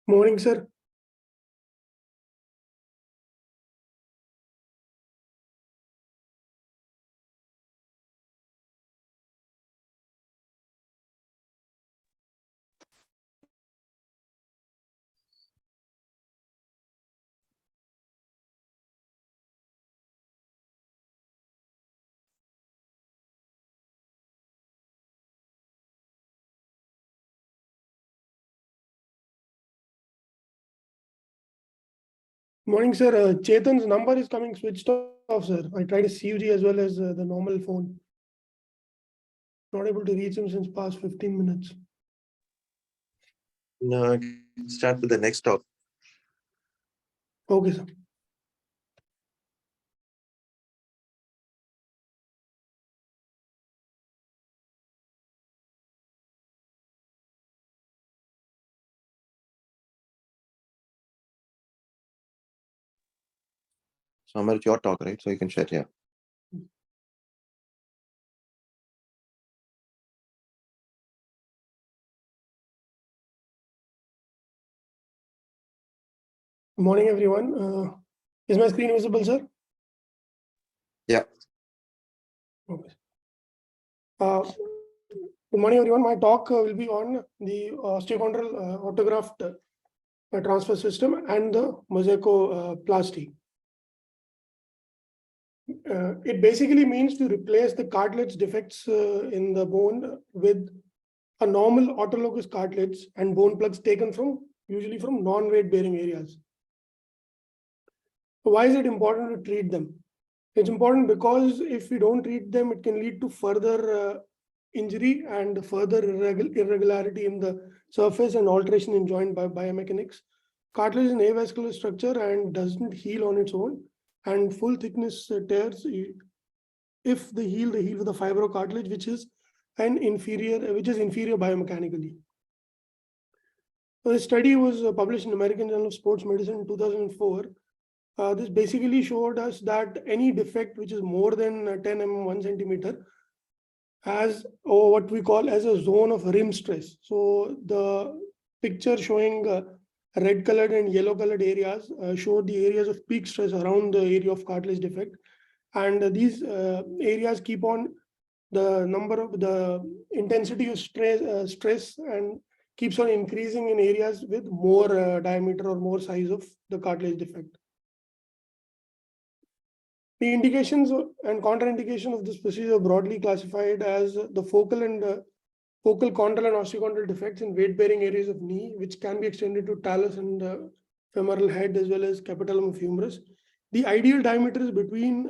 Morning, sir. Morning, sir. Chetan's number is coming switched off, sir. I tried a CUG as well as the normal phone. Not able to reach him since past 15 minutes. No, I can start with the next talk. Okay, sir. So Amar, it's your talk, right? So you can share, yeah. Good morning, everyone. Is my screen visible, sir? Yeah. Okay. Good morning, everyone. My talk will be on the osteochondral autograft transfer system and the Mosaicplasty. It basically means to replace the cartilage defects in the bone with a normal autologous cartilage and bone plugs taken from usually from non-weight bearing areas. Why is it important to treat them? It's important because if we don't treat them, it can lead to further injury and further irregularity in the surface and alteration in joint biomechanics. Cartilage is an avascular structure and doesn't heal on its own. And full thickness tears, if they heal with a fibrocartilage, which is inferior biomechanically. So the study was published in American Journal of Sports Medicine in 2004. This basically showed us that any defect which is more than 10 mm 1 centimeter has what we call as a zone of rim stress. So the picture showing red colored and yellow colored areas show the areas of peak stress around the area of cartilage defect. And these areas keep on the intensity of stress and keeps on increasing in areas with more diameter or more size of the cartilage defect. The indications and contraindication of this procedure are broadly classified as the focal chondral and osteochondral defects in weight-bearing areas of knee, which can be extended to talus and femoral head as well as capitulum of humerus. The ideal diameter is between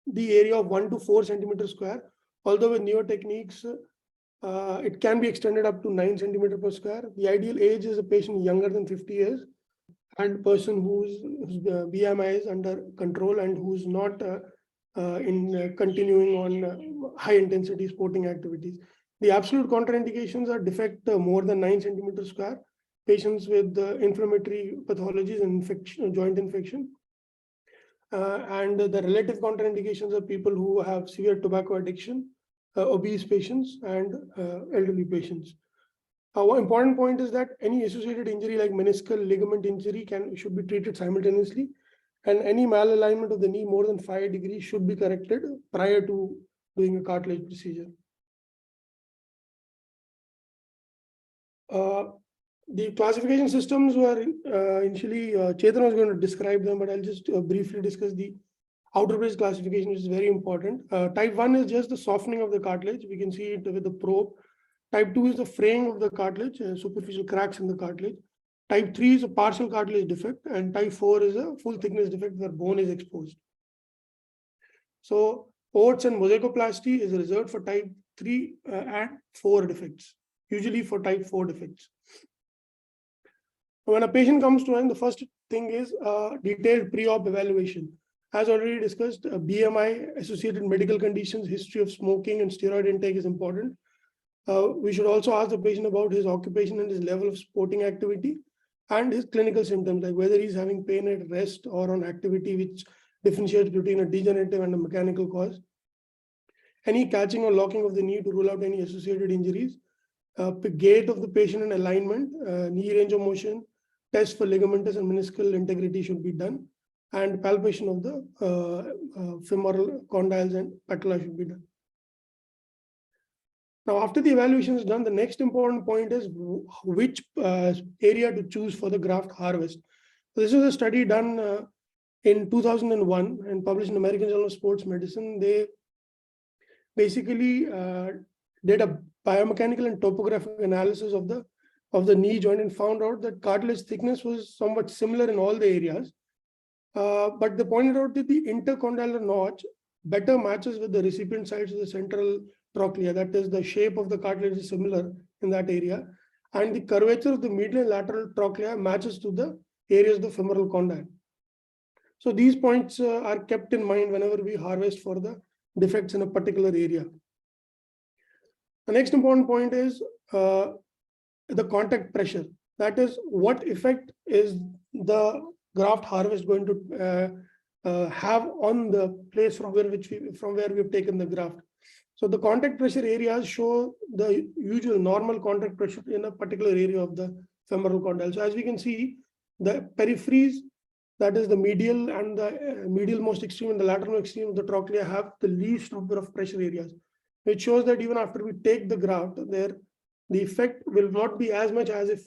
the area of 1 to 4 centimeters square, although with newer techniques, it can be extended up to 9 centimeters per square. The ideal age is a patient younger than 50 years and person whose BMI is under control and who's not continuing on high intensity sporting activities. The absolute contraindications are defect more than 9 centimeters square, patients with inflammatory pathologies and joint infection. And the relative contraindications are people who have severe tobacco addiction, obese patients, and elderly patients. One important point is that any associated injury like meniscal ligament injury should be treated simultaneously, and any malalignment of the knee more than 5 degrees should be corrected prior to doing a cartilage procedure. The classification systems were initially, Chetan was going to describe them, but I'll just briefly discuss the outer bridge classification, which is very important. Type 1 is just the softening of the cartilage. We can see it with the probe. Type 2 is the fraying of the cartilage, superficial cracks in the cartilage. Type 3 is a partial cartilage defect, and type 4 is a full thickness defect where bone is exposed. So OATS and Mosaicplasty is reserved for type 3 and 4 defects, usually for type 4 defects. When a patient comes to us, the first thing is detailed pre-op evaluation. As already discussed, BMI, associated medical conditions, history of smoking and steroid intake is important. We should also ask the patient about his occupation and his level of sporting activity and his clinical symptoms, like whether he's having pain at rest or on activity, which differentiates between a degenerative and a mechanical cause. Any catching or locking of the knee to rule out any associated injuries. Gait of the patient and alignment, knee range of motion, test for ligamentous and meniscal integrity should be done, and palpation of the femoral condyles and patella should be done. Now, after the evaluation is done, the next important point is which area to choose for the graft harvest. So this is a study done in 2001 and published in American Journal of Sports Medicine. They basically did a biomechanical and topographic analysis of the knee joint and found out that cartilage thickness was somewhat similar in all the areas. But they pointed out that the intercondylar notch better matches with the recipient sides of the central trochlea. That is, the shape of the cartilage is similar in that area. And the curvature of the medial and lateral trochlea matches to the areas of the femoral condyle. So these points are kept in mind whenever we harvest for the defects in a particular area. The next important point is the contact pressure. That is, what effect is the graft harvest going to have on the place from where we've taken the graft. So the contact pressure areas show the usual normal contact pressure in a particular area of the femoral condyle. So as we can see, the peripheries, that is the medial and the medial most extreme and the lateral extreme of the trochlea, have the least number of pressure areas, which shows that even after we take the graft, the effect will not be as much as if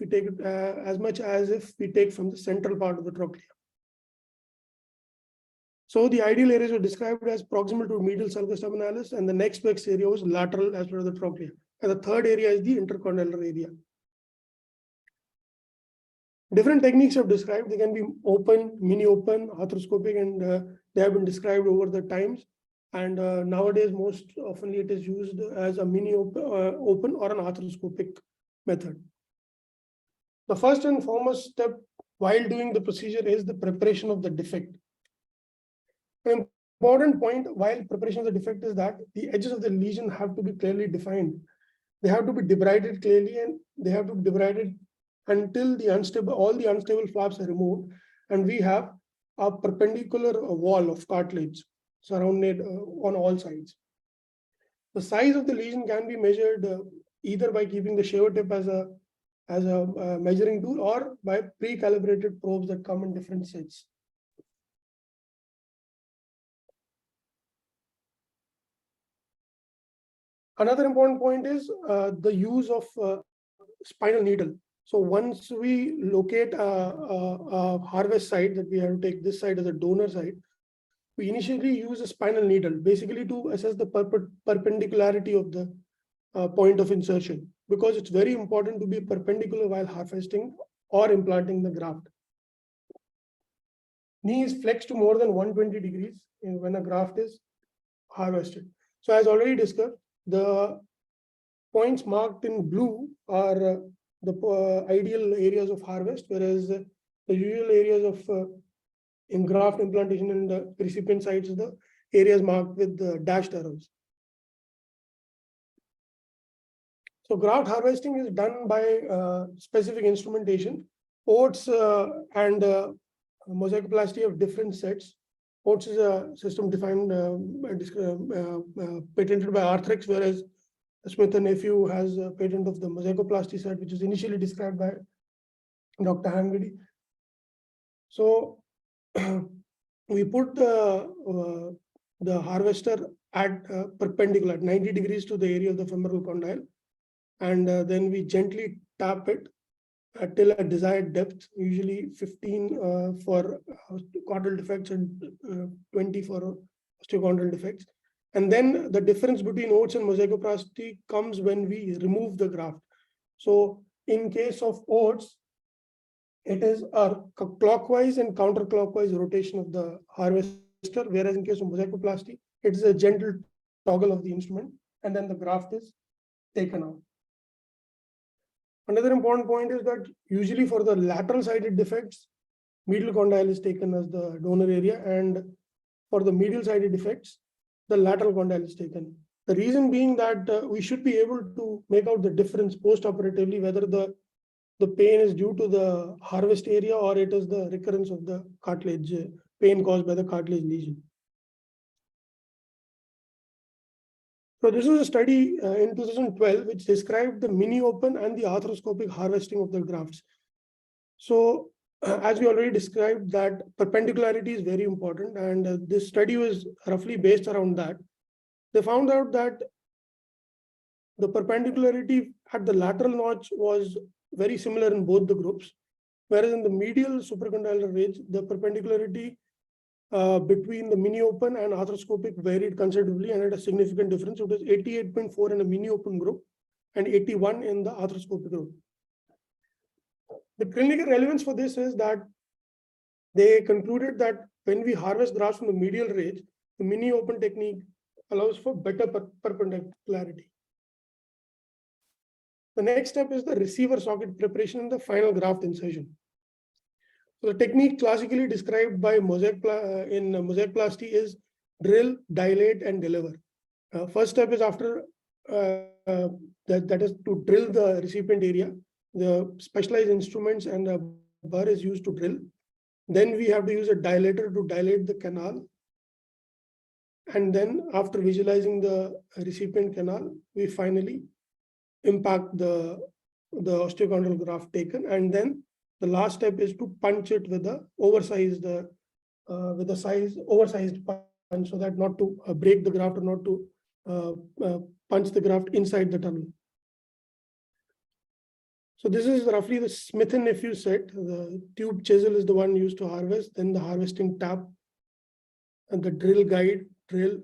we take from the central part of the trochlea. So the ideal areas were described as proximal to medial sulcus terminalis, and the next best area was lateral as per the trochlea. And the third area is the intercondylar area. Different techniques are described. They can be open, mini-open, arthroscopic, and they have been described over the times. And nowadays, most often it is used as a mini-open or an arthroscopic method. The first and foremost step while doing the procedure is the preparation of the defect. An important point while preparation of the defect is that the edges of the lesion have to be clearly defined. They have to be debrided clearly, and they have to be debrided until all the unstable flaps are removed, and we have a perpendicular wall of cartilage surrounded on all sides. The size of the lesion can be measured either by keeping the shaver tip as a measuring tool, or by pre-calibrated probes that come in different sets. Another important point is the use of spinal needle. So once we locate a harvest site, that we have to take this side as a donor site, we initially use a spinal needle, basically to assess the perpendicularity of the point of insertion, because it's very important to be perpendicular while harvesting or implanting the graft. Knee is flexed to more than 120 degrees when a graft is harvested. So as already discussed, the points marked in blue are the ideal areas of harvest, whereas the usual areas of graft implantation and the recipient sites are the areas marked with the dashed arrows. So graft harvesting is done by specific instrumentation. OATS and Mosaicplasty have different sets. OATS is a system defined, patented by Arthrex, whereas Smith and Nephew has a patent of the Mosaicplasty set, which was initially described by Dr. Hangadi. So we put the harvester at perpendicular at 90 degrees to the area of the femoral condyle, and then we gently tap it till a desired depth, usually 15 for condyle defects and 20 for osteochondral defects. And then the difference between OATS and Mosaicplasty comes when we remove the graft. So in case of OATS, it is a clockwise and counterclockwise rotation of the harvester, whereas in case of Mosaicplasty, it is a gentle toggle of the instrument, and then the graft is taken out. Another important point is that usually for the lateral sided defects, medial condyle is taken as the donor area, and for the medial sided defects, the lateral condyle is taken. The reason being that we should be able to make out the difference post-operatively, whether the pain is due to the harvest area or it is the recurrence of the cartilage pain caused by the cartilage lesion. So this was a study in 2012 which described the mini-open and the arthroscopic harvesting of the grafts. So as we already described, that perpendicularity is very important, and this study was roughly based around that. They found out that the perpendicularity at the lateral notch was very similar in both the groups, whereas in the medial supracondylar ridge, the perpendicularity between the mini open and arthroscopic varied considerably and had a significant difference. It was 88.4 in the mini open group and 81 in the arthroscopic group. The clinical relevance for this is that they concluded that when we harvest grafts from the medial ridge, the mini open technique allows for better perpendicularity. The next step is the receiver socket preparation and the final graft insertion. So the technique classically described by Mosaicplasty is drill, dilate, and deliver. First step is after that is to drill the recipient area. The specialized instruments and a burr is used to drill. Then we have to use a dilator to dilate the canal. And then after visualizing the recipient canal, we finally impact the osteochondral graft taken. And then the last step is to punch it with the oversized punch, so that not to break the graft or not to punch the graft inside the tunnel. So this is roughly the Smith and Nephew set. The tube chisel is the one used to harvest, then the harvesting tap, and the drill guide, the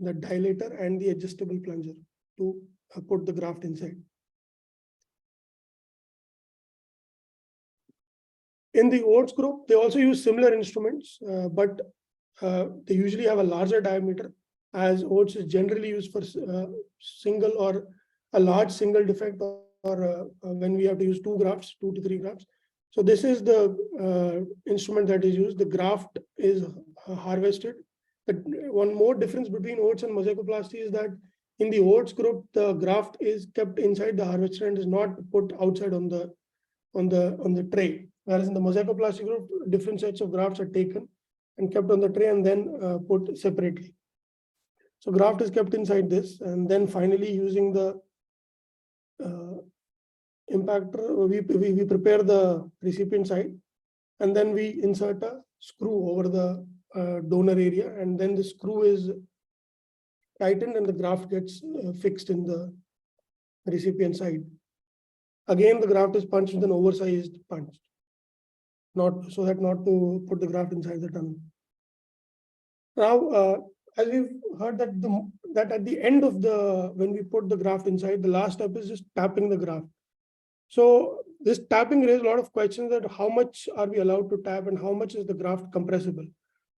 dilator, and the adjustable plunger to put the graft inside. In the OATS group, they also use similar instruments, but they usually have a larger diameter, as OATS is generally used for single or a large single defect, or when we have to use 2 to 3 grafts. So this is the instrument that is used. The graft is harvested. But one more difference between OATS and Mosaicplasty is that in the OATS group, the graft is kept inside the harvester and is not put outside on the tray. Whereas in the Mosaicplasty group, different sets of grafts are taken and kept on the tray and then put separately. So graft is kept inside this, and then finally using the impactor, we prepare the recipient side, and then we insert a screw over the donor area, and then the screw is tightened and the graft gets fixed in the recipient side. Again, the graft is punched with an oversized punch, not to put the graft inside the tunnel. Now, as we've heard that at the end of when we put the graft inside, the last step is just tapping the graft. So this tapping raised a lot of questions that how much are we allowed to tap and how much is the graft compressible.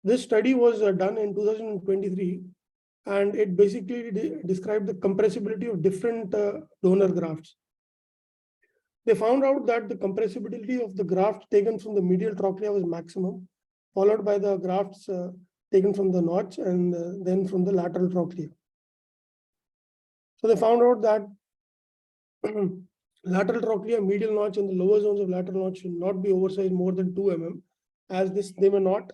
This study was done in 2023, and it basically described the compressibility of different donor grafts. They found out that the compressibility of the graft taken from the medial trochlea was maximum, followed by the grafts taken from the notch and then from the lateral trochlea. So they found out that lateral trochlea, medial notch, and the lower zones of lateral notch should not be oversized more than 2 mm, as they may not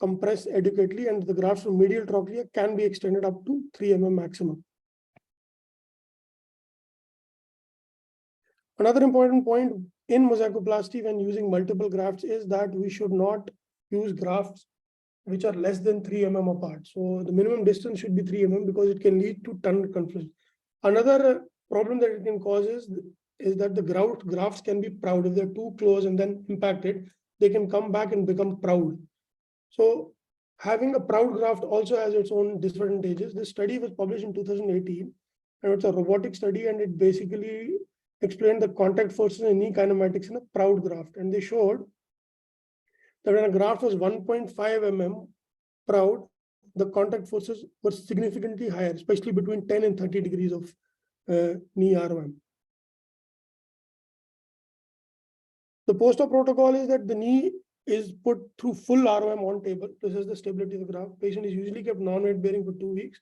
compress adequately, and the grafts from medial trochlea can be extended up to 3 mm maximum. Another important point in Mosaicplasty when using multiple grafts is that we should not use grafts which are less than 3 mm apart. So the minimum distance should be 3 mm because it can lead to tunnel conflict. Another problem that it can cause is that the grafts can be proud. If they're too close and then impacted, they can come back and become proud. So having a proud graft also has its own disadvantages. This study was published in 2018, and it's a robotic study, and it basically explained the contact forces and knee kinematics in a proud graft. And they showed that when a graft was 1.5 mm proud, the contact forces were significantly higher, especially between 10 and 30 degrees of knee ROM. The post-op protocol is that the knee is put through full ROM on table. This is the stability of the graft. Patient is usually kept non-weight bearing for 2 weeks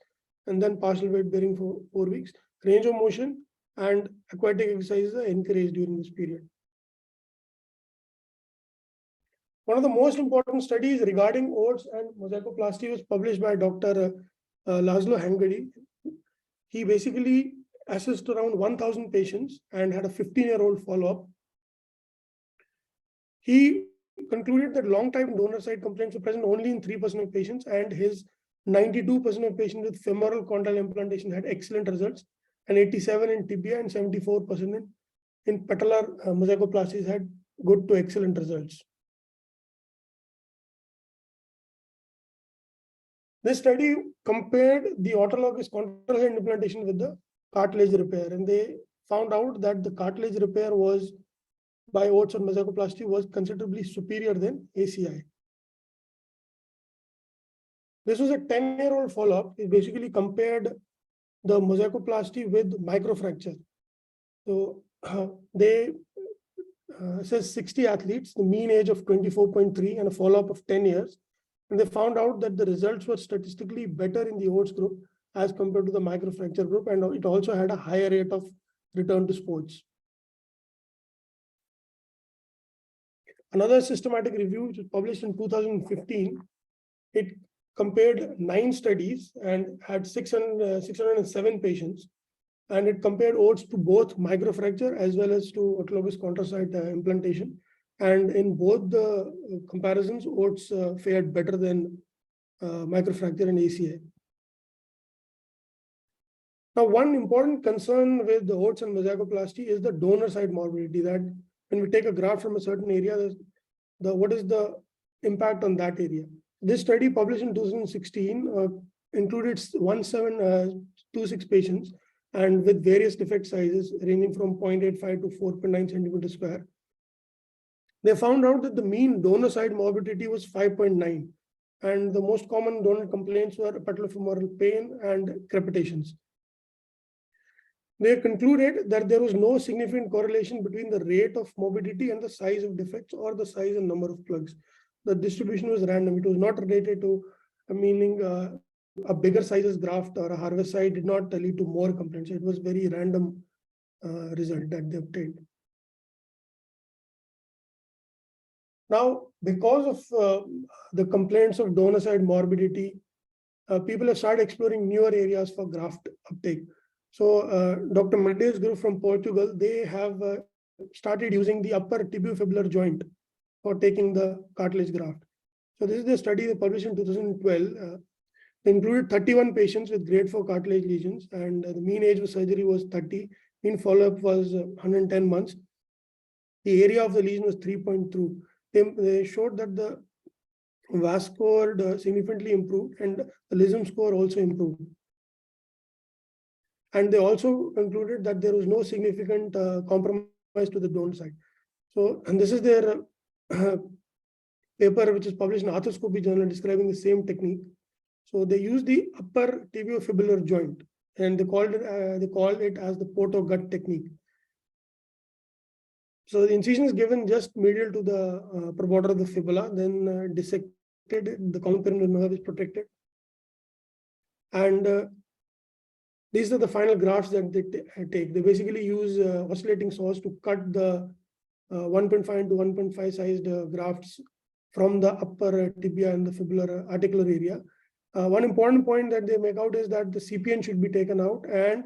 and then partial weight bearing for 4 weeks. Range of motion and aquatic exercises are encouraged during this period. One of the most important studies regarding OATS and Mosaicplasty was published by Dr. Laszlo Hengedi. He basically assessed around 1,000 patients and had a 15-year-old follow-up. He concluded that long-time donor side complaints were present only in 3% of patients, and his 92% of patients with femoral condyle implantation had excellent results, and 87% in tibia and 74% in patellar mosaicoplasties had good to excellent results. This study compared the autologous contralateral implantation with the cartilage repair, and they found out that the cartilage repair was by OATS or mosaicoplasty was considerably superior than ACI. This was a 10-year-old follow-up. It basically compared the mosaicoplasty with microfracture. So they says 60 athletes, the mean age of 24.3 and a follow-up of 10 years. And they found out that the results were statistically better in the OATS group as compared to the microfracture group, and it also had a higher rate of return to sports. Another systematic review, which was published in 2015, it compared 9 studies and had 607 patients, and it compared OATS to both microfracture as well as to autologous chondrocyte implantation. And in both the comparisons, OATS fared better than microfracture and ACI. Now, one important concern with the OATS and mosaicoplasty is the donor side morbidity, that when we take a graft from a certain area, what is the impact on that area? This study, published in 2016, included 1726 patients and with various defect sizes ranging from 0.85 to 4.9 centimeters square. They found out that the mean donor side morbidity was 5.9, and the most common donor complaints were patellofemoral pain and crepitations. They concluded that there was no significant correlation between the rate of morbidity and the size of defects or the size and number of plugs. The distribution was random. It was not related to, meaning a bigger sizes graft or a harvest site did not lead to more complaints. It was very random result that they obtained. Now, because of the complaints of donor side morbidity, people have started exploring newer areas for graft uptake. So Dr. Mateus' group from Portugal, they have started using the upper tibiofibular joint for taking the cartilage graft. So this is the study they published in 2012. They included 31 patients with grade 4 cartilage lesions, and the mean age of surgery was 30. Mean follow-up was 110 months. The area of the lesion was 3.2. They showed that the VAS score significantly improved and the LISM score also improved. And they also concluded that there was no significant compromise to the donor side. So, and this is their paper, which is published in Arthroscopy Journal, describing the same technique. So they used the upper tibiofibular joint, and they called it as the Porto-gut technique. So the incision is given just medial to the promoter of the fibula, then dissected. The common pyramidal nerve is protected, and these are the final grafts that they take. They basically use oscillating saws to cut the 1.5 to 1.5 sized grafts from the upper tibia and the fibular articular area. One important point that they make out is that the CPN should be taken out, and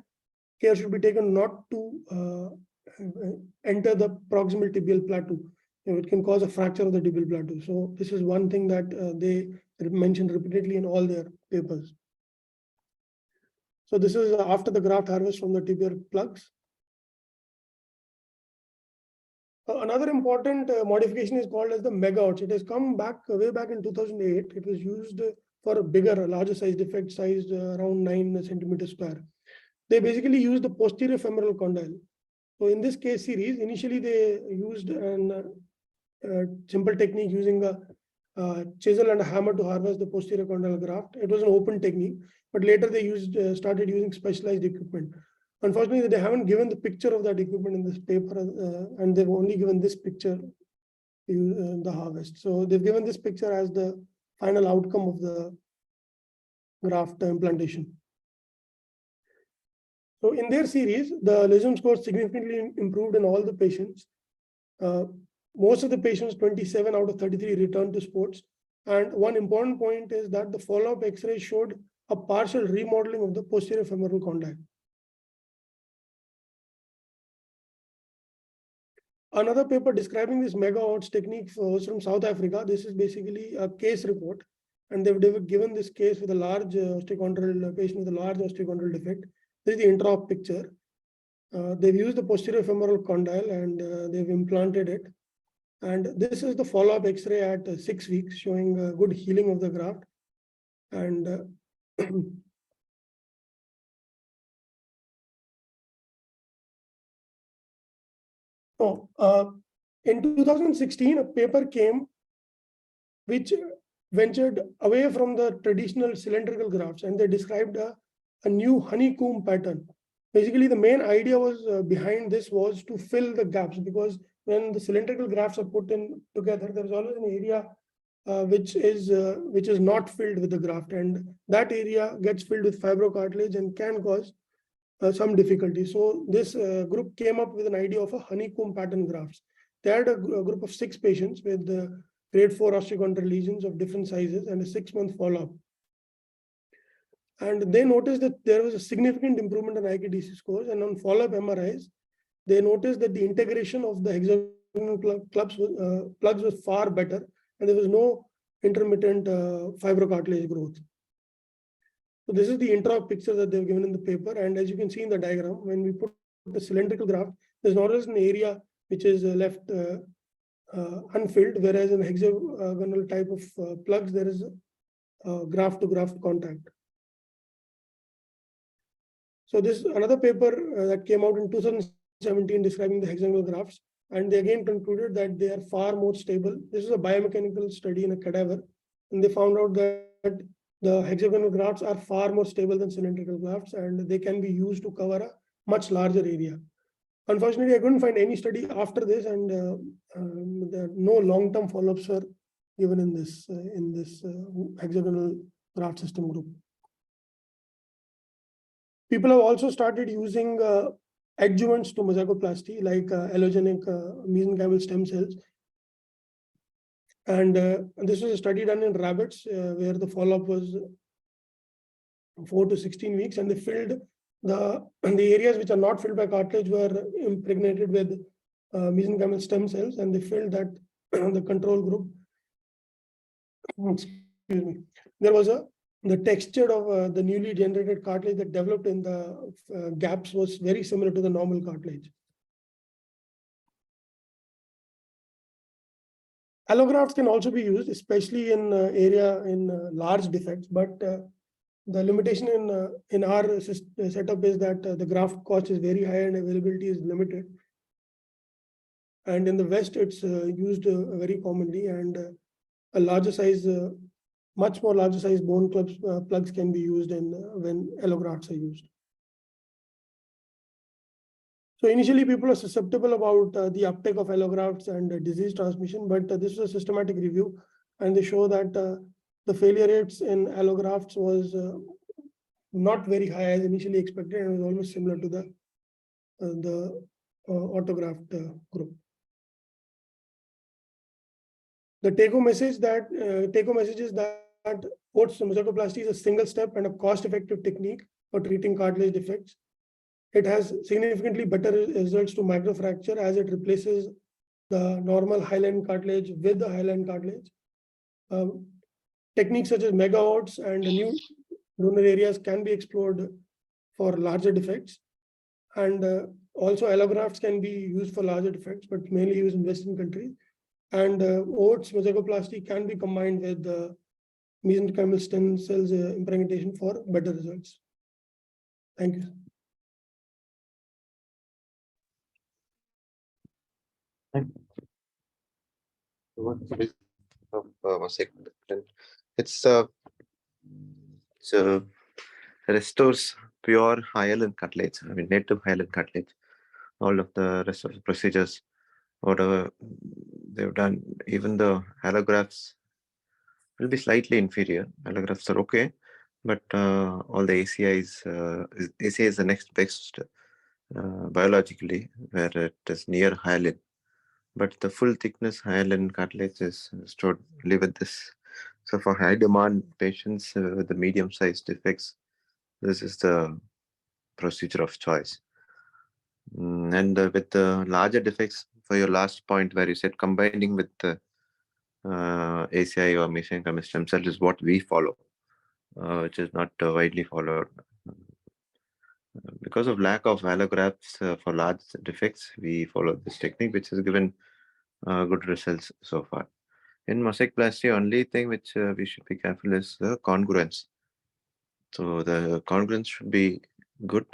care should be taken not to enter the proximal tibial plateau. It can cause a fracture of the tibial plateau. So this is one thing that they mentioned repeatedly in all their papers. So this is after the graft harvest from the tibial plugs. Another important modification is called as the mega-OATS. It has come back way back in 2008. It was used for a bigger, larger size defect, sized around 9 centimeters square. They basically used the posterior femoral condyle. So in this case series, initially they used a simple technique using a chisel and a hammer to harvest the posterior condyle graft. It was an open technique, but later they started using specialized equipment. Unfortunately, they haven't given the picture of that equipment in this paper, and they've only given this picture in the harvest. So they've given this picture as the final outcome of the graft implantation. So in their series, the LISM score significantly improved in all the patients. Most of the patients, 27 out of 33, returned to sports. And one important point is that the follow-up X-ray showed a partial remodeling of the posterior femoral condyle. Another paper describing this mega OATS technique was from South Africa. This is basically a case report, and they've given this case with a large osteochondral patient with a large osteochondral defect. This is the intra-op picture. They've used the posterior femoral condyle and they've implanted it. And this is the follow-up X-ray at 6 weeks, showing good healing of the graft. And in 2016, a paper came which ventured away from the traditional cylindrical grafts, and they described a new honeycomb pattern. Basically, the main idea was behind this was to fill the gaps, because when the cylindrical grafts are put in together, there's always an area which is not filled with the graft, and that area gets filled with fibrocartilage and can cause some difficulty. So this group came up with an idea of a honeycomb pattern grafts. They had a group of 6 patients with grade 4 osteochondral lesions of different sizes and a 6-month follow-up. And they noticed that there was a significant improvement in IKDC scores, and on follow-up MRIs, they noticed that the integration of the hexagonal plugs was far better, and there was no intermittent fibrocartilage growth. So this is the intra-op picture that they've given in the paper, and as you can see in the diagram, when we put the cylindrical graft, there's not always an area which is left unfilled, whereas in hexagonal type of plugs, there is graft-to-graft contact. So this is another paper that came out in 2017 describing the hexagonal grafts, and they again concluded that they are far more stable. This is a biomechanical study in a cadaver, and they found out that the hexagonal grafts are far more stable than cylindrical grafts, and they can be used to cover a much larger area. Unfortunately, I couldn't find any study after this, and no long-term follow-ups were given in this hexagonal graft system group. People have also started using adjuvants to mosaicoplasty, like allogenic mesenchymal stem cells. And this was a study done in rabbits where the follow-up was 4 to 16 weeks, and they filled the areas which are not filled by cartilage were impregnated with mesenchymal stem cells, and they filled that the control group. Excuse me. There was the texture of the newly generated cartilage that developed in the gaps was very similar to the normal cartilage. Allografts can also be used, especially in large defects, but the limitation in our setup is that the graft cost is very high and availability is limited. And in the West, it's used very commonly, and a larger size, much more larger size bone plugs can be used when allografts are used. So initially, people are susceptible about the uptake of allografts and disease transmission, but this is a systematic review, and they show that the failure rates in allografts was not very high as initially expected, and was almost similar to the autograft group. The take-home message is that OATS mosaicoplasty is a single step and a cost-effective technique for treating cartilage defects. It has significantly better results to microfracture as it replaces the normal hyaline cartilage with the hyaline cartilage. Techniques such as mega OATS and new donor areas can be explored for larger defects. And also allografts can be used for larger defects, but mainly used in Western countries. And OATS mosaicoplasty can be combined with mesenchymal stem cells impregnatation for better results. Thank you. It restores pure hyaline cartilage, I mean native hyaline cartilage. All of the rest of the procedures, whatever they've done, even the allografts will be slightly inferior. Allografts are okay, but all the ACI is the next best biologically, where it is near hyaline. But the full thickness hyaline cartilage is stored only with this. So for high demand patients with the medium sized defects, this is the procedure of choice. And with the larger defects, for your last point where you said combining with the ACI or mesenchymal stem cell is what we follow, which is not widely followed. Because of lack of allografts for large defects, we follow this technique, which has given good results so far. In Mosaicplasty, only thing which we should be careful is the congruence. So the congruence should be good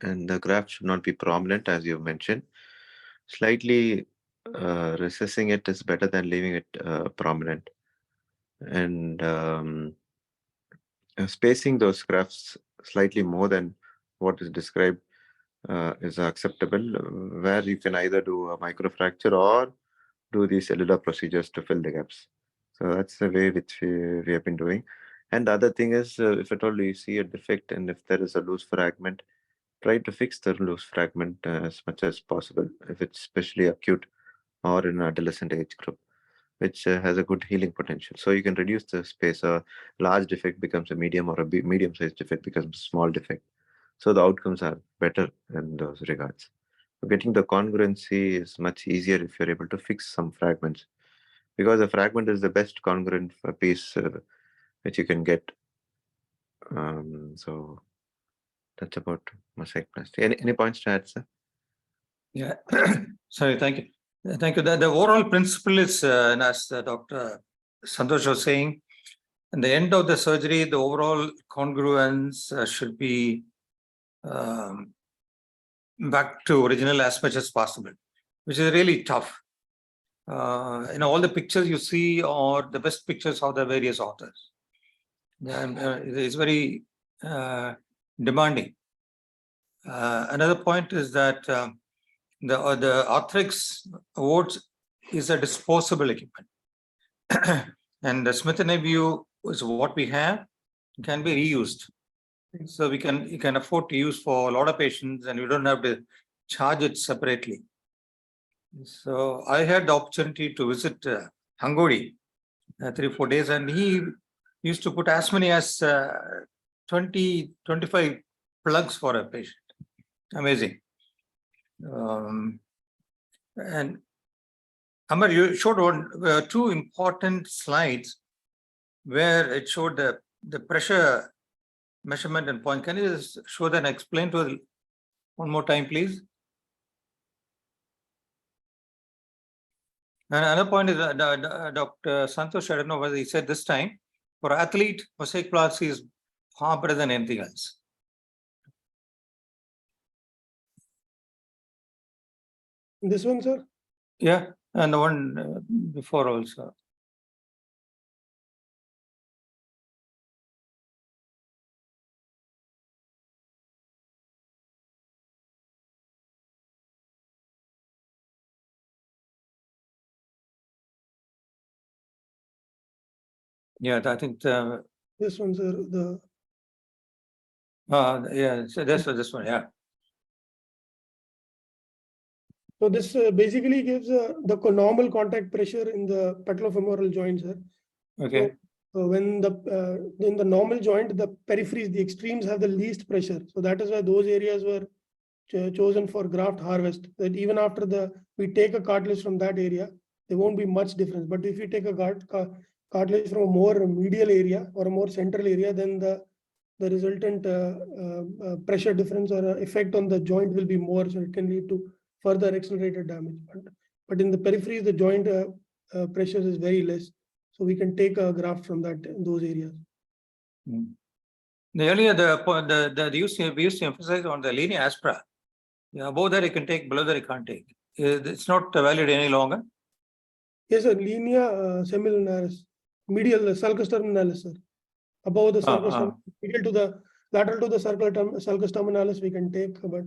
and the graft should not be prominent, as you mentioned. Slightly recessing it is better than leaving it prominent. And spacing those grafts slightly more than what is described is acceptable, where you can either do a microfracture or do these cellular procedures to fill the gaps. So that's the way which we have been doing. And the other thing is, if at all you see a defect and if there is a loose fragment, try to fix the loose fragment as much as possible, if it's especially acute or in adolescent age group, which has a good healing potential. So you can reduce the space. A large defect becomes a medium, or a medium-sized defect becomes a small defect. So the outcomes are better in those regards. So getting the congruency is much easier if you're able to fix some fragments, because the fragment is the best congruent piece which you can get. So that's about Mosaicplasty. Any points to add, sir? Yeah, sorry, thank you. Thank you. The overall principle is, as Dr. Santosh was saying, at the end of the surgery, the overall congruence should be back to original as much as possible, which is really tough. All the pictures you see are the best pictures of the various authors. It's very demanding. Another point is that the Arthrex OATS is a disposable equipment. And the Smith & Nephew is what we have, can be reused. So you can afford to use for a lot of patients, and you don't have to charge it separately. So I had the opportunity to visit Hungary 3-4 days, and he used to put as many as 20-25 plugs for a patient. Amazing. And Amar, you showed two important slides where it showed the pressure measurement and point. Can you just show that and explain to us one more time, please? And another point is Dr. Santosh, I don't know whether he said this time, for athlete, Mosaicplasty is far better than anything else. This one, sir? Yeah, and the one before also. Yeah, I think This one, sir. yeah, so this one, yeah. So this basically gives the normal contact pressure in the patellofemoral joint, sir. Okay. So when in the normal joint, the peripheries, the extremes have the least pressure. So that is why those areas were chosen for graft harvest. That even after we take a cartilage from that area, there won't be much difference. But if you take a cartilage from a more medial area or a more central area, then the resultant pressure difference or effect on the joint will be more. So it can lead to further accelerated damage. But in the periphery, the joint pressure is very less. So we can take a graft from those areas. The earlier we used to emphasize on the linea aspera. Yeah, above that you can take, below that you can't take. It's not valid any longer. Yes, sir. Linea semilunaris, medial sulcus terminalis, sir. Above the sulcus, medial to the lateral to the sulcus terminalis we can take, but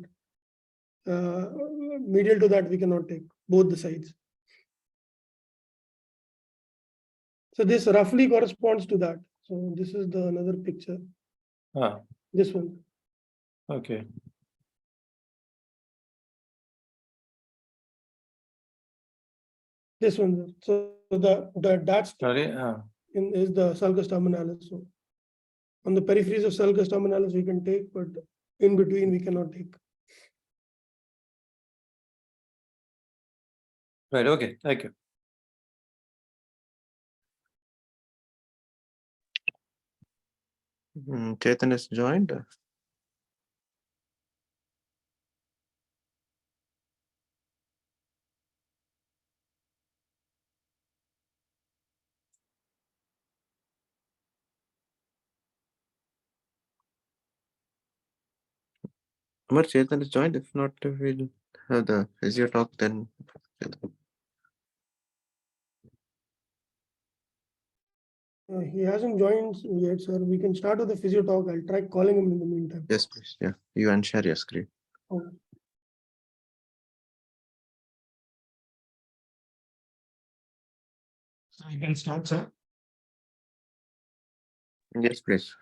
medial to that we cannot take, both the sides. So this roughly corresponds to that. So this is another picture. This one. Okay. This one. So that's is the sulcus terminalis. So on the peripheries of sulcus terminalis we can take, but in between we cannot take. Right. Okay. Thank you. Chetan has joined. Amar, Chetan has joined. If not, we'll have the physio talk then. He hasn't joined yet, sir. We can start with the physio talk. I'll try calling him in the meantime. Yes, please. Yeah, you and share your screen. Oh. So you can start, sir. Yes, please.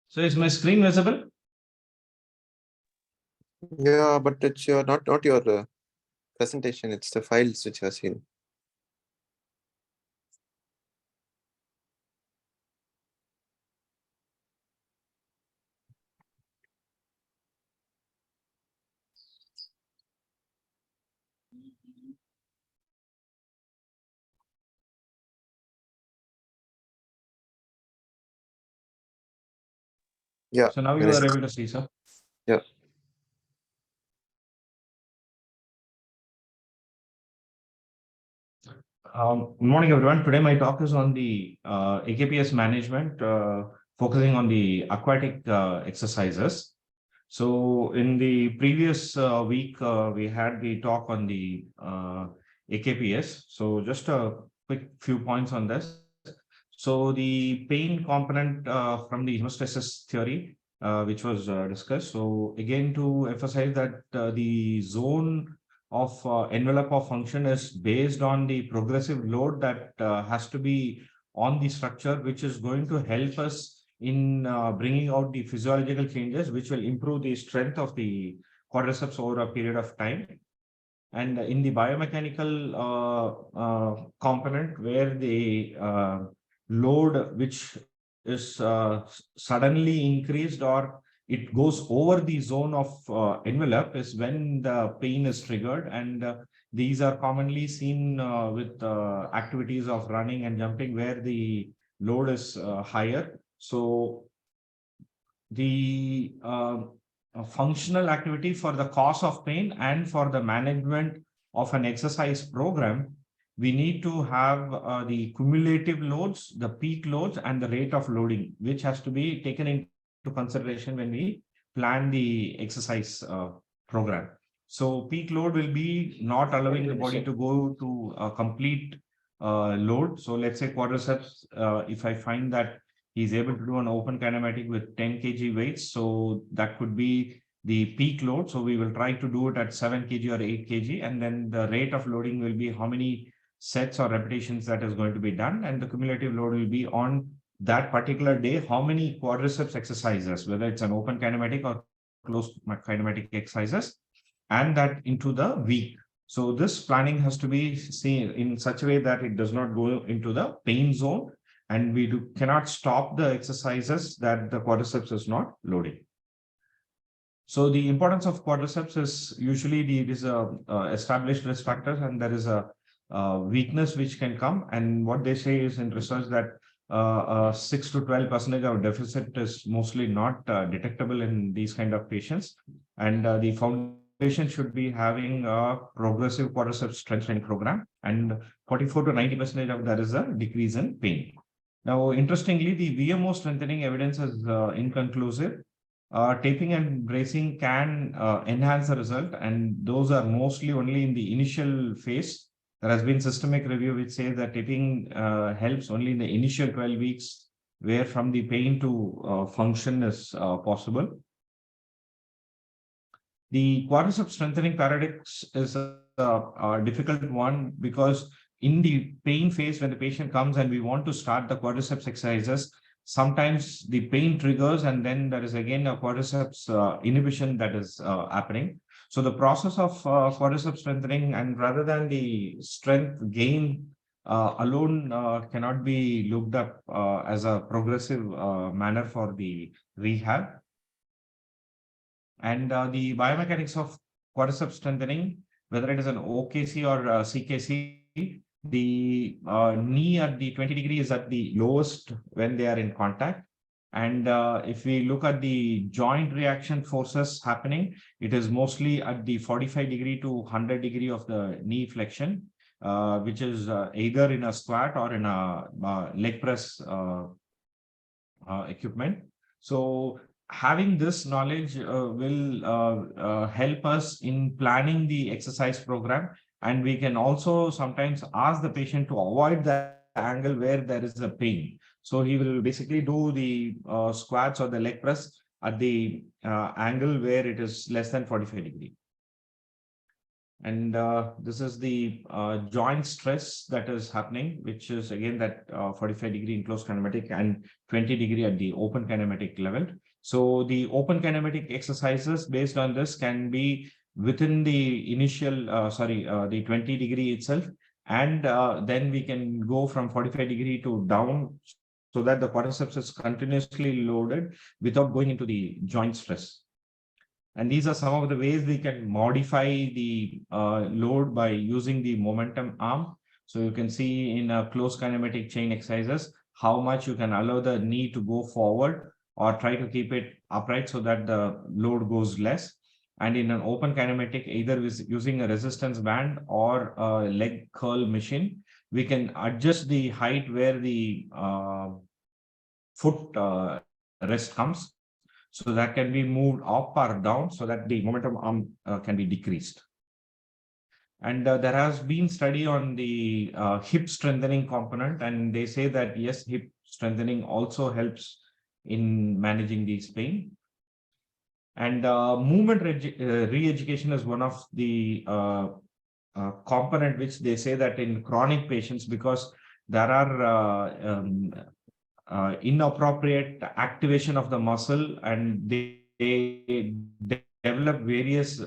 So is my screen visible? Yeah, but it's your not your presentation. It's the files which are seen. Yeah. So now you Ganesh. are able to see, sir. Yeah. Good morning, everyone. Today my talk is on the AKPS management, focusing on the aquatic exercises. So in the previous week, we had the talk on the AKPS. So just a quick few points on this. So the pain component from the hemostasis theory, which was discussed. So again, to emphasize that the zone of envelope of function is based on the progressive load that has to be on the structure, which is going to help us in bringing out the physiological changes, which will improve the strength of the quadriceps over a period of time. And in the biomechanical component, where the load which is suddenly increased or it goes over the zone of envelope is when the pain is triggered. And these are commonly seen with activities of running and jumping where the load is higher. So the functional activity for the cause of pain and for the management of an exercise program, we need to have the cumulative loads, the peak loads, and the rate of loading, which has to be taken into consideration when we plan the exercise program. So peak load will be not allowing the body to go to a complete load. So let's say quadriceps, if I find that he's able to do an open kinematic with 10 kg weights. So that could be the peak load. So we will try to do it at 7 kg or 8 kg. And then the rate of loading will be how many sets or repetitions that is going to be done. And the cumulative load will be on that particular day, how many quadriceps exercises, whether it's an open kinematic or closed kinematic exercises, and that into the week. So this planning has to be seen in such a way that it does not go into the pain zone, and we cannot stop the exercises that the quadriceps is not loading. So the importance of quadriceps is usually it is a established risk factor, and there is a weakness which can come. And what they say is in research that 6 to 12% of deficit is mostly not detectable in these kind of patients. And the foundation should be having a progressive quadriceps strengthening program, and 44 to 90% of that is a decrease in pain. Now, interestingly, the VMO strengthening evidence is inconclusive. Taping and bracing can enhance the result, and those are mostly only in the initial phase. There has been systemic review which says that taping helps only in the initial 12 weeks, where from the pain to function is possible. The quadriceps strengthening paradox is a difficult one, because in the pain phase, when the patient comes and we want to start the quadriceps exercises, sometimes the pain triggers, and then there is again a quadriceps inhibition that is happening. So the process of quadriceps strengthening, and rather than the strength gain alone, cannot be looked up as a progressive manner for the rehab. And the biomechanics of quadriceps strengthening, whether it is an OKC or CKC, the knee at the 20 degree is at the lowest when they are in contact. And if we look at the joint reaction forces happening, it is mostly at the 45 degree to 100 degree of the knee flexion, which is either in a squat or in a leg press equipment. So having this knowledge will help us in planning the exercise program. And we can also sometimes ask the patient to avoid the angle where there is a pain. So he will basically do the squats or the leg press at the angle where it is less than 45 degree. And this is the joint stress that is happening, which is again that 45 degree in closed kinematic and 20 degree at the open kinematic level. So the open kinematic exercises based on this can be within the initial, the 20 degree itself. And then we can go from 45 degree to down, so that the quadriceps is continuously loaded without going into the joint stress. And these are some of the ways we can modify the load by using the momentum arm. So you can see in a closed kinematic chain exercises, how much you can allow the knee to go forward or try to keep it upright so that the load goes less. And in an open kinematic, either with using a resistance band or a leg curl machine, we can adjust the height where the foot rest comes. So that can be moved up or down so that the momentum arm can be decreased. And there has been study on the hip strengthening component, and they say that yes, hip strengthening also helps in managing this pain. And movement re-education is one of the component which they say that in chronic patients, because there are inappropriate activation of the muscle, and they develop various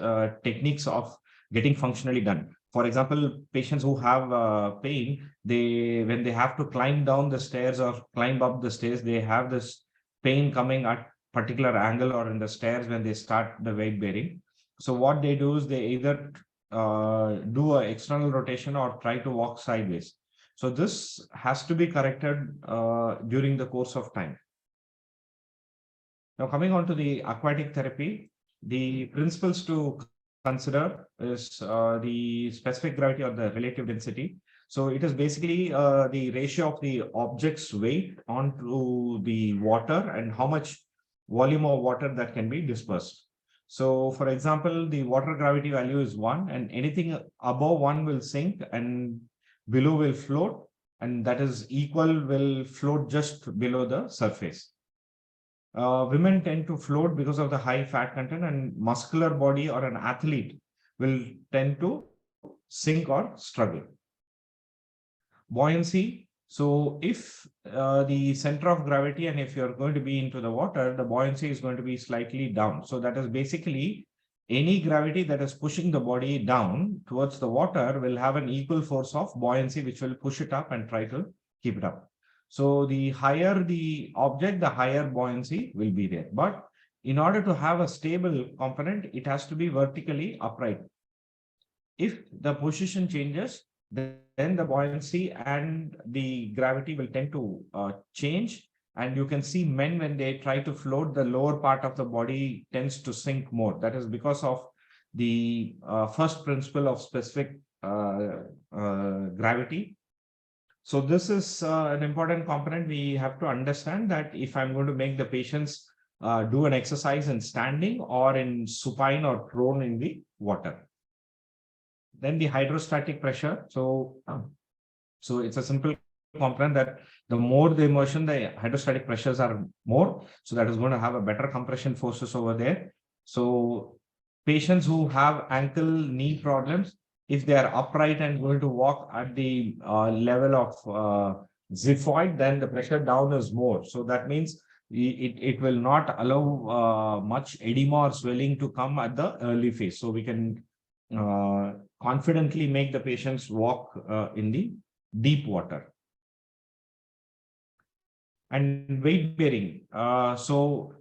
techniques of getting functionally done. For example, patients who have pain, when they have to climb down the stairs or climb up the stairs, they have this pain coming at particular angle or in the stairs when they start the weight bearing. So what they do is they either do an external rotation or try to walk sideways. So this has to be corrected during the course of time. Now, coming on to the aquatic therapy, the principles to consider is the specific gravity or the relative density. So it is basically the ratio of the object's weight onto the water and how much volume of water that can be dispersed. So for example, the water gravity value is 1, and anything above 1 will sink and below will float, and that is equal will float just below the surface. Women tend to float because of the high fat content, and muscular body or an athlete will tend to sink or struggle. Buoyancy. So if the center of gravity, and if you're going to be into the water, the buoyancy is going to be slightly down. So that is basically any gravity that is pushing the body down towards the water will have an equal force of buoyancy, which will push it up and try to keep it up. So the higher the object, the higher buoyancy will be there. But in order to have a stable component, it has to be vertically upright. If the position changes, then the buoyancy and the gravity will tend to change. And you can see men, when they try to float, the lower part of the body tends to sink more. That is because of the first principle of specific gravity. So this is an important component. We have to understand that if I'm going to make the patients do an exercise in standing or in supine or prone in the water. Then the hydrostatic pressure. So it's a simple component that the more the immersion, the hydrostatic pressures are more. So that is going to have a better compression forces over there. So patients who have ankle, knee problems, if they are upright and going to walk at the level of xiphoid, then the pressure down is more. So that means it will not allow much edema or swelling to come at the early phase. So we can confidently make the patients walk in the deep water. And weight bearing. So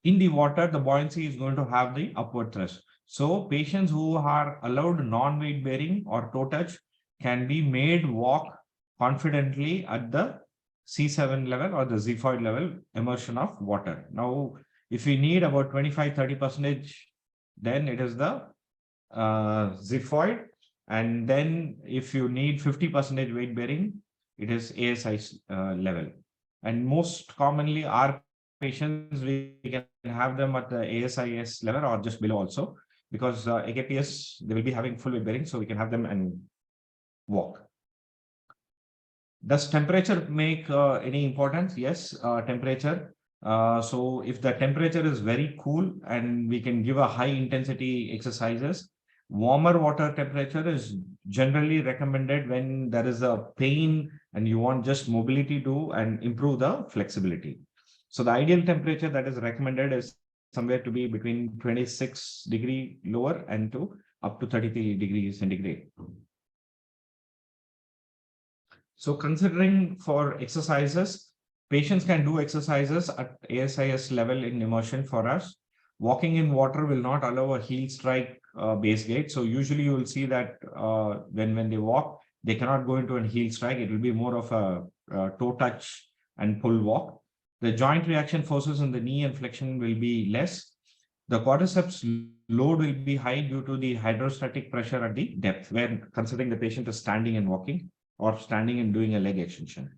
in the water, the buoyancy is going to have the upward thrust. So patients who are allowed non-weight bearing or toe touch can be made walk confidently at the C7 level or the xiphoid level immersion of water. Now, if we need about 25-30%, then it is the xiphoid. And then if you need 50% weight bearing, it is ASI level. And most commonly, our patients, we can have them at the ASIS level or just below also, because AKPS, they will be having full weight bearing, so we can have them and walk. Does temperature make any importance? Yes, temperature. So if the temperature is very cool and we can give a high intensity exercises, warmer water temperature is generally recommended when there is a pain and you want just mobility to and improve the flexibility. So the ideal temperature that is recommended is somewhere to be between 26 degree lower and to up to 33 degrees centigrade. So considering for exercises, patients can do exercises at ASIS level in immersion for us. Walking in water will not allow a heel strike base gait. So usually you will see that when they walk, they cannot go into a heel strike. It will be more of a toe touch and pull walk. The joint reaction forces in the knee and flexion will be less. The quadriceps load will be high due to the hydrostatic pressure at the depth, when considering the patient is standing and walking or standing and doing a leg extension.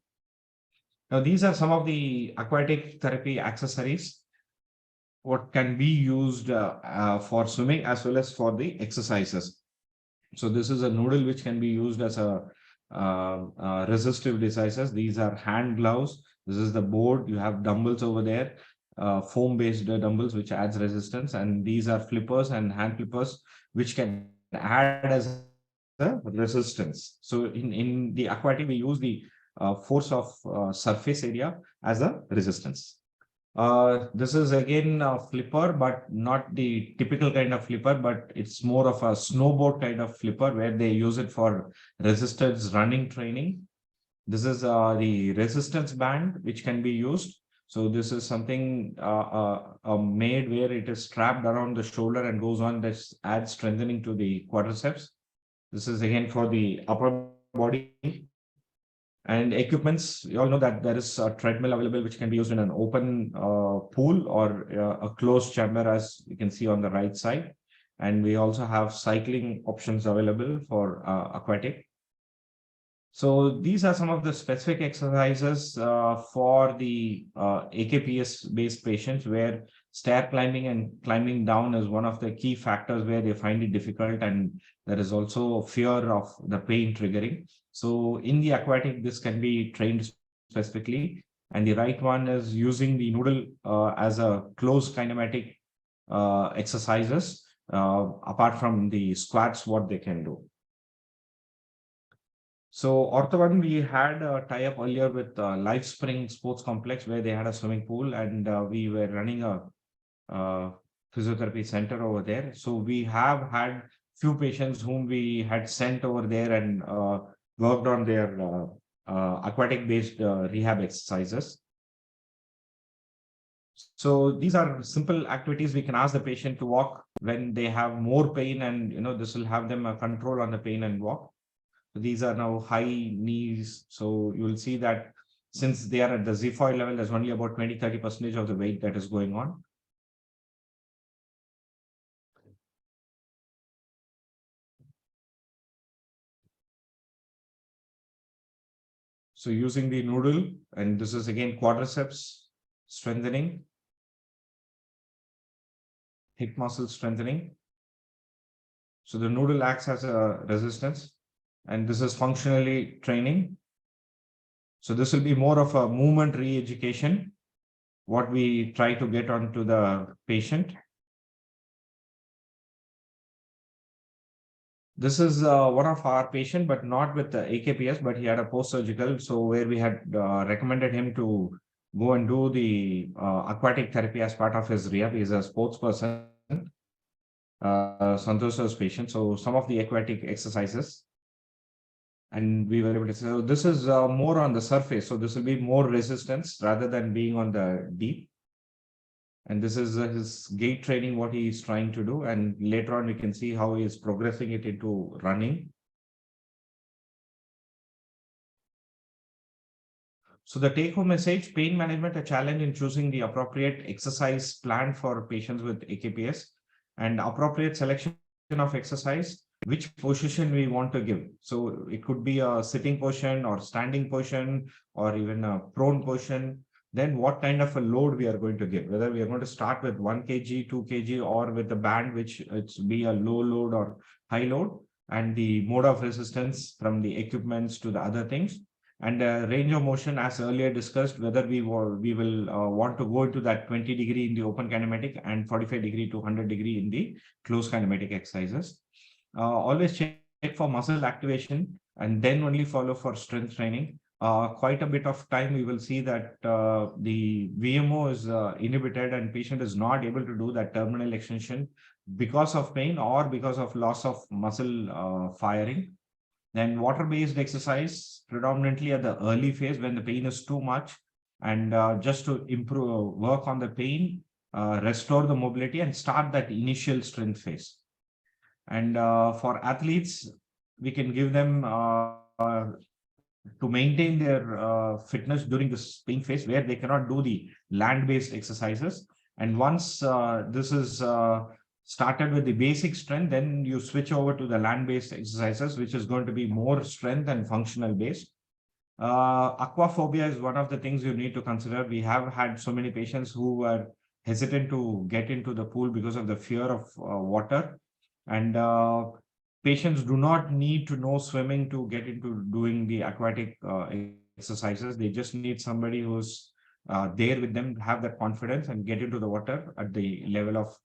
Now, these are some of the aquatic therapy accessories what can be used for swimming as well as for the exercises. So this is a noodle which can be used as a resistive devices. These are hand gloves. This is the board. You have dumbbells over there, foam-based dumbbells, which adds resistance. And these are flippers and hand flippers, which can add as a resistance. So in the aquatic, we use the force of surface area as a resistance. This is again a flipper, but not the typical kind of flipper, but it's more of a snowboard kind of flipper where they use it for resistance running training. This is the resistance band, which can be used. So this is something made where it is strapped around the shoulder and goes on. This adds strengthening to the quadriceps. This is again for the upper body. And equipments, you all know that there is a treadmill available, which can be used in an open pool or a closed chamber, as you can see on the right side. And we also have cycling options available for aquatic. So these are some of the specific exercises for the AKPS based patients, where stair climbing and climbing down is one of the key factors where they find it difficult, and there is also fear of the pain triggering. So in the aquatic, this can be trained specifically. And the right one is using the noodle as a closed kinematic exercises, apart from the squats, what they can do. So Ortho1, we had a tie-up earlier with LifeSpring Sports Complex, where they had a swimming pool, and we were running a physiotherapy center over there. So we have had few patients whom we had sent over there and worked on their aquatic-based rehab exercises. So these are simple activities we can ask the patient to walk when they have more pain, and this will have them control on the pain and walk. So these are now high knees. So you will see that since they are at the xiphoid level, there's only about 20-30% of the weight that is going on. So using the noodle, and this is again quadriceps strengthening, hip muscle strengthening. So the noodle acts as a resistance, and this is functionally training. So this will be more of a movement re-education, what we try to get onto the patient. This is one of our patient, but not with the AKPS, but he had a post-surgical. So where we had recommended him to go and do the aquatic therapy as part of his rehab. He's a sports person, Santos's patient. So some of the aquatic exercises, and we were able to, so this is more on the surface. So this will be more resistance rather than being on the deep. And this is his gait training, what he is trying to do. And later on, we can see how he is progressing it into running. So the take-home message, pain management, a challenge in choosing the appropriate exercise plan for patients with AKPS, and appropriate selection of exercise, which position we want to give. So it could be a sitting position or standing position or even a prone position. Then what kind of a load we are going to give, whether we are going to start with 1 kg, 2 kg, or with a band, which it's be a low load or high load, and the mode of resistance from the equipments to the other things. And range of motion, as earlier discussed, whether we will want to go into that 20 degree in the open kinematic and 45 degree to 100 degree in the closed kinematic exercises. Always check for muscle activation and then only follow for strength training. Quite a bit of time we will see that the VMO is inhibited and patient is not able to do that terminal extension because of pain or because of loss of muscle firing. Then water-based exercise predominantly at the early phase when the pain is too much, and just to improve, work on the pain, restore the mobility and start that initial strength phase. And for athletes, we can give them to maintain their fitness during this pain phase where they cannot do the land-based exercises. And once this is started with the basic strength, then you switch over to the land-based exercises, which is going to be more strength and functional based. Aquaphobia is one of the things you need to consider. We have had so many patients who were hesitant to get into the pool because of the fear of water. And patients do not need to know swimming to get into doing the aquatic exercises. They just need somebody who's there with them, have that confidence and get into the water at the level of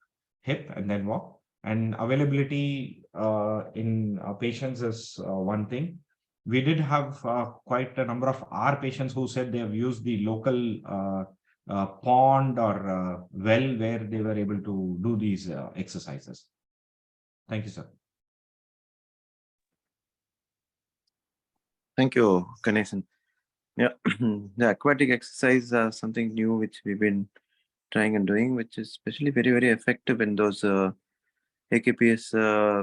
hip and then walk. And availability in patients is one thing. We did have quite a number of our patients who said they have used the local pond or well where they were able to do these exercises. Thank you, sir. Thank you, Ganesan. Yeah, the aquatic exercise is something new which we've been trying and doing, which is especially very, very effective in those AKPS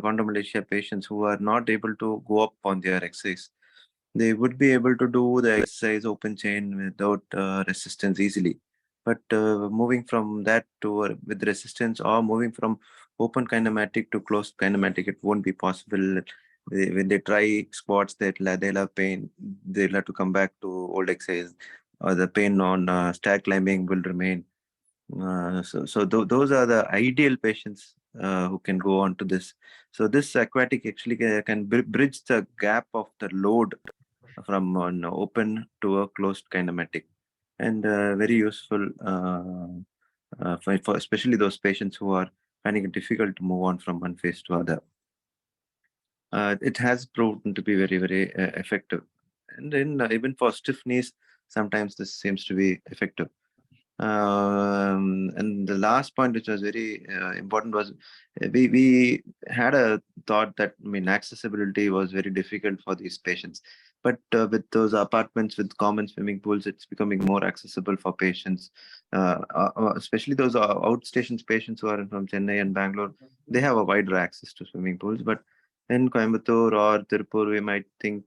chondromalacia patients who are not able to go up on their exercise. They would be able to do the exercise open chain without resistance easily. But moving from that to with resistance, or moving from open kinematic to closed kinematic, it won't be possible. When they try squats, they'll have pain. They'll have to come back to old exercise. Or the pain on stair climbing will remain. Those are the ideal patients who can go on to this. So this aquatic actually can bridge the gap of the load from an open to a closed kinematic, and very useful for especially those patients who are finding it difficult to move on from one phase to other. It has proven to be very, very effective. And then even for stiff knees, sometimes this seems to be effective. And the last point, which was very important, was we had a thought that accessibility was very difficult for these patients. But with those apartments with common swimming pools, it's becoming more accessible for patients, especially those outstation patients who are from Chennai and Bangalore. They have a wider access to swimming pools. But in Coimbatore or Tirupur, we might think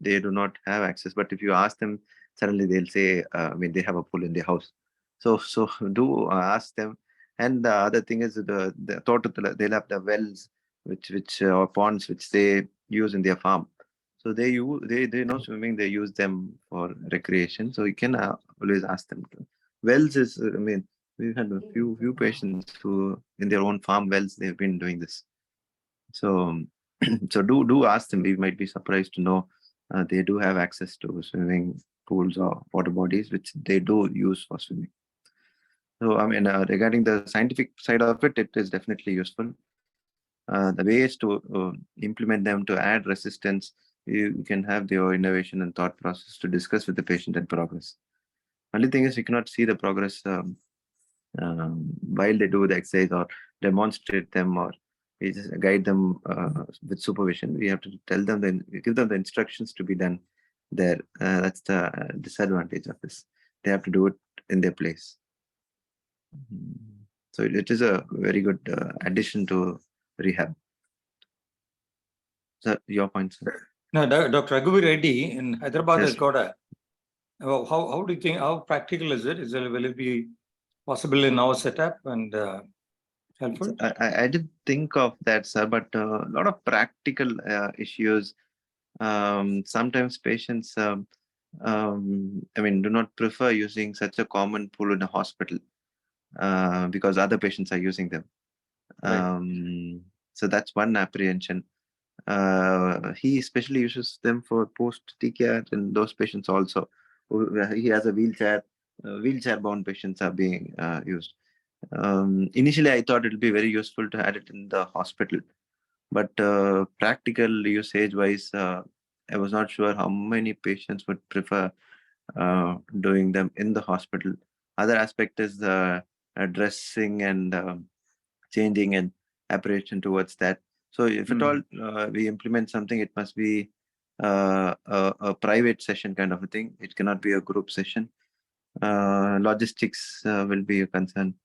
they do not have access. But if you ask them, suddenly they'll say, they have a pool in their house. So do ask them. And the other thing is the thought they'll have the wells, which or ponds which they use in their farm. So they know swimming. They use them for recreation. So you can always ask them. Wells is we've had a few patients who in their own farm wells they've been doing this. So so do ask them. We might be surprised to know they do have access to swimming pools or water bodies which they do use for swimming. So, regarding the scientific side of it, it is definitely useful. The way is to implement them to add resistance. You can have your innovation and thought process to discuss with the patient and progress. Only thing is, you cannot see the progress while they do the exercise or demonstrate them, or we just guide them with supervision. We have to tell them, give them the instructions to be done there. That's the disadvantage of this. They have to do it in their place. So it is a very good addition to rehab. So your point, sir? No, Dr. Raghuvi Reddy in Hyderabad Yes. has got a. How do you think? How practical is it? Will it be possible in our setup and helpful? I did think of that, sir, but a lot of practical issues. Sometimes patients, do not prefer using such a common pool in a hospital because other patients are using them. Right. So that's one apprehension. He especially uses them for post-TCAR and those patients also. He has a wheelchair. Wheelchair-bound patients are being used. Initially, I thought it would be very useful to add it in the hospital, but practical usage-wise, I was not sure how many patients would prefer doing them in the hospital. Other aspect is the dressing and changing and apprehension towards that. So if at all we implement something, it must be a private session kind of a thing. It cannot be a group session. Logistics will be a concern.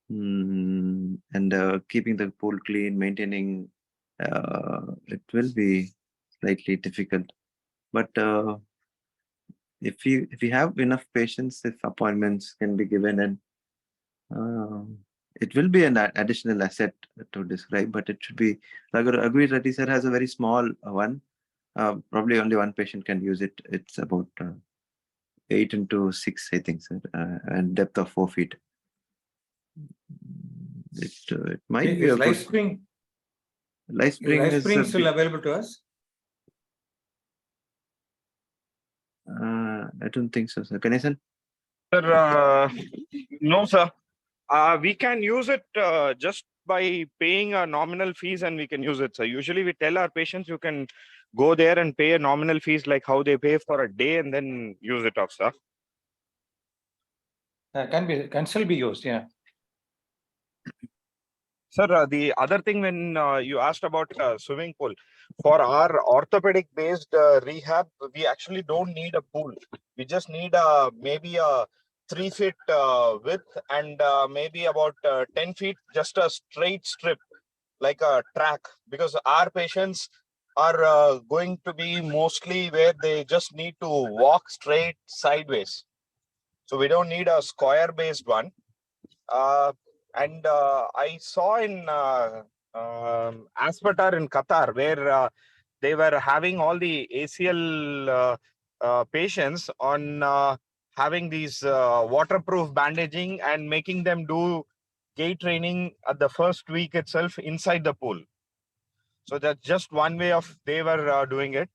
And keeping the pool clean, maintaining, it will be slightly difficult. But if you have enough patients, if appointments can be given, and it will be an additional asset to describe, but it should be. Raghuvi Reddy sir has a very small one. Probably only one patient can use it. It's about 8 into 6, I think, sir, and depth of 4 feet. It might be a Life Spring. Life Spring Life Spring is still available to us. I don't think so, sir. Ganesan? Sir, no, sir. We can use it just by paying a nominal fees, and we can use it, sir. Usually we tell our patients you can go there and pay a nominal fees like how they pay for a day and then use it off, sir. Can still be used, yeah. Sir, the other thing when you asked about swimming pool, for our orthopedic based rehab, we actually don't need a pool. We just need maybe a 3 feet width and maybe about 10 feet, just a straight strip like a track, because our patients are going to be mostly where they just need to walk straight sideways. So we don't need a square based one. And I saw in Aspetar in Qatar, where they were having all the ACL patients on having these waterproof bandaging and making them do gait training at the first week itself inside the pool. So that's just one way of they were doing it.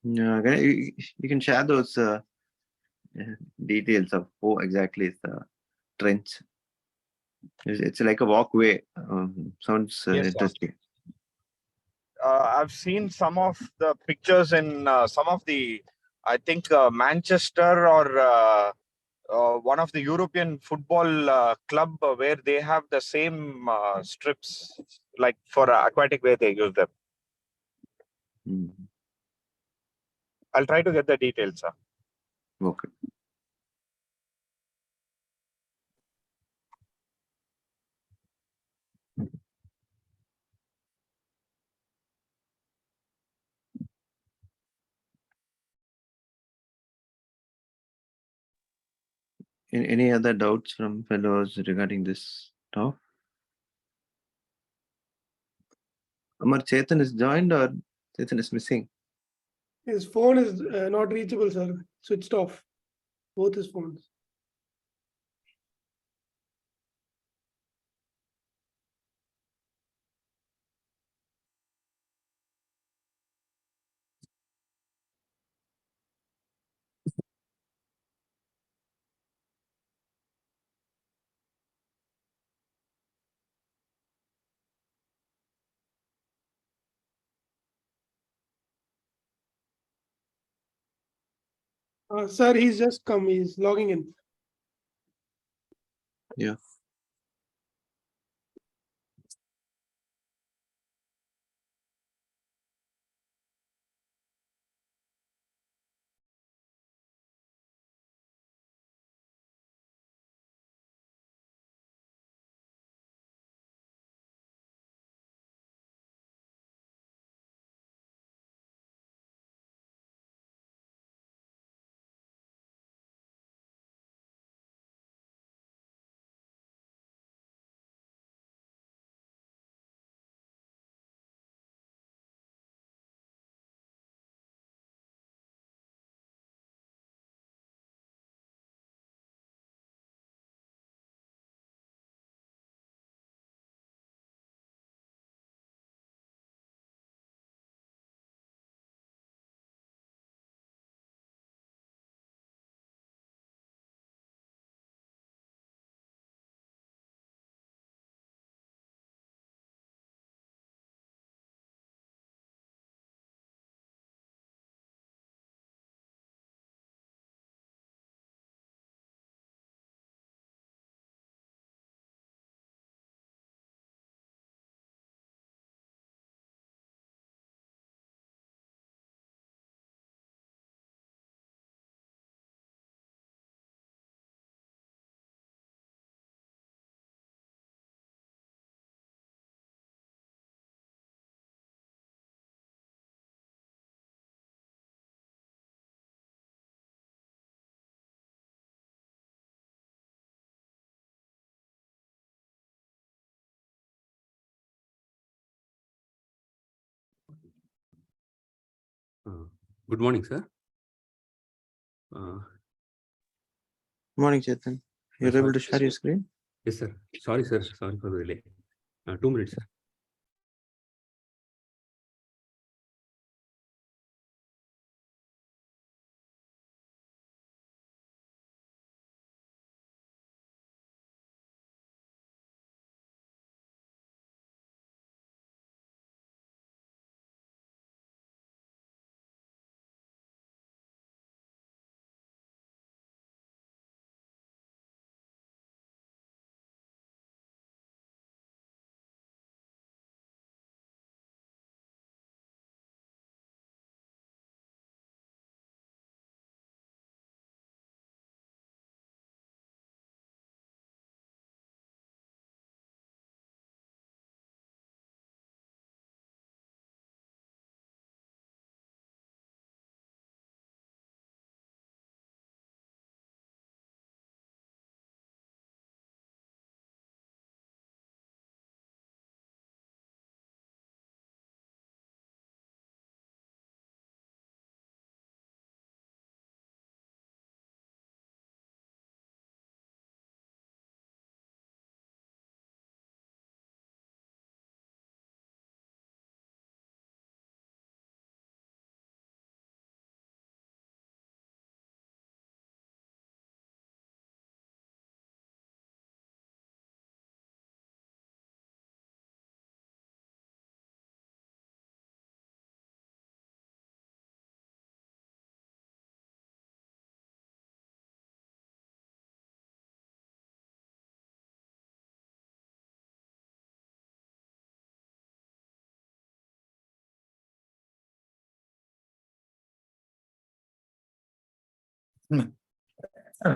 Yeah, you can share those details of who exactly is the trench. It's like a walkway. Sounds Yes, interesting. I've seen some of the pictures in some of the I think Manchester or one of the European football club where they have the same strips, like for aquatic where they use them. Mm. I'll try to get the details, sir. Okay. Any other doubts from fellows regarding this talk? Amar, Chetan is joined or Chetan is missing? His phone is not reachable, sir. Switched off. Both his phones. Sir, he's just come. He's logging in. Yeah. Good morning, sir. Morning, Chetan. You're sorry. able to share your screen? Yes, sir. Sorry, sir. Sorry for the delay. 2 minutes, sir.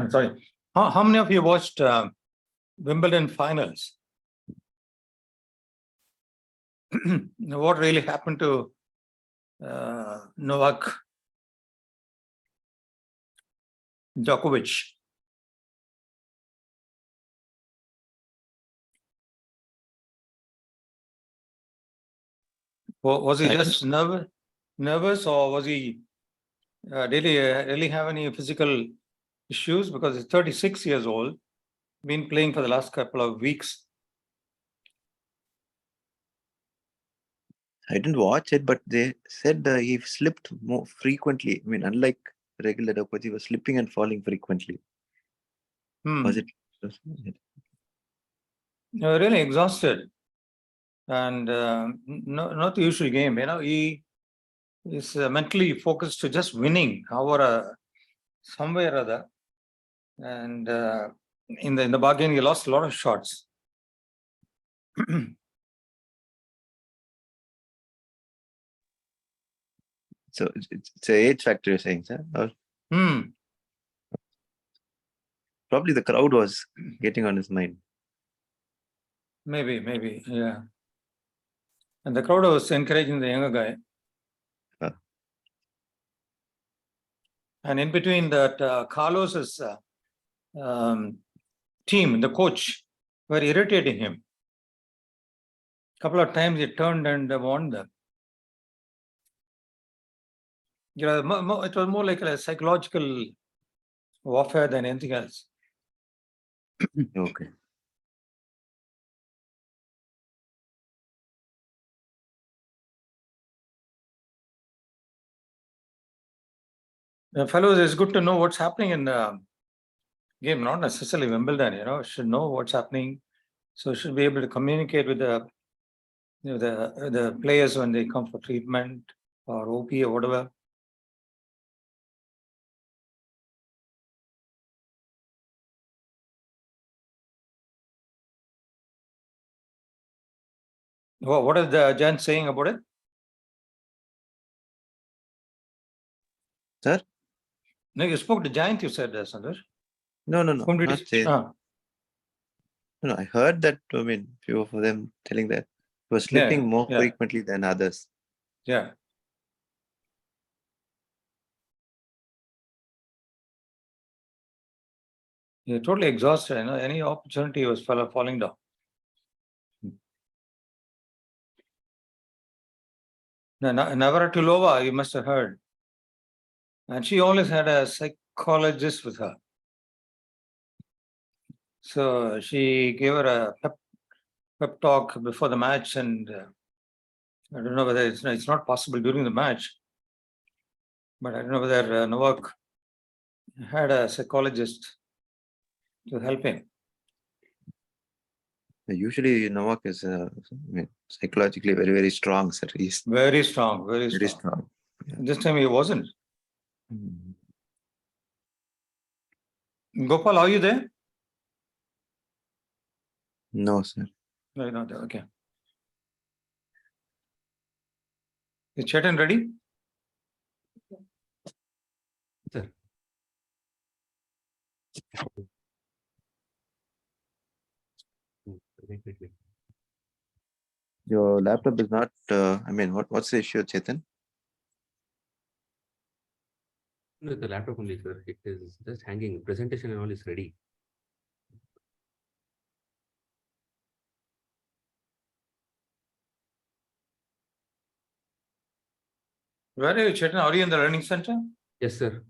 Sorry. How many of you watched Wimbledon finals? What really happened to Novak Djokovic? Was he just nervous, or was he did he really have any physical issues? Because he's 36 years old, been playing for the last couple of weeks. I didn't watch it, but they said he slipped more frequently. I mean, unlike regular Djokovic, he was slipping and falling frequently. Was it? Really exhausted, and not the usual game. You know, he is mentally focused to just winning, however, somewhere or other, and in the bargain, he lost a lot of shots. So it's a age factor, you're saying, sir? Or probably the crowd was getting on his mind. Maybe, yeah. And the crowd was encouraging the younger guy. And in between that, Carlos's team, the coach, were irritating him. A couple of times he turned and warned them. You know, it was more like a psychological warfare than anything else. Okay. Fellows, it's good to know what's happening in the game, not necessarily Wimbledon, you know, should know what's happening. So should be able to communicate with the the players when they come for treatment or OP or whatever. What is the Jan saying about it? Sir? No, you spoke to Giant, you said, Santosh. No. Whom did Not you say. say? No, I heard that. I mean, few of them telling that he was slipping more frequently than others. Yeah. You're totally exhausted. You know, any opportunity was falling down. Navratilova, you must have heard. And she always had a psychologist with her. So she gave her a pep talk before the match, and I don't know whether it's not possible during the match, but I don't know whether Novak had a psychologist to help him. Usually, Novak is psychologically very, very strong, sir. He's very strong, very strong. Yeah. This time he wasn't. Gopal, are you there? No, sir. No, you're not there. Okay. Is Chetan ready? Sir. Wait. Your laptop is not. I mean, what's the issue, Chetan? No, the laptop only, sir. It is just hanging. Presentation and all is ready. Where are you, Chetan? Are you in the learning center? Yes, sir.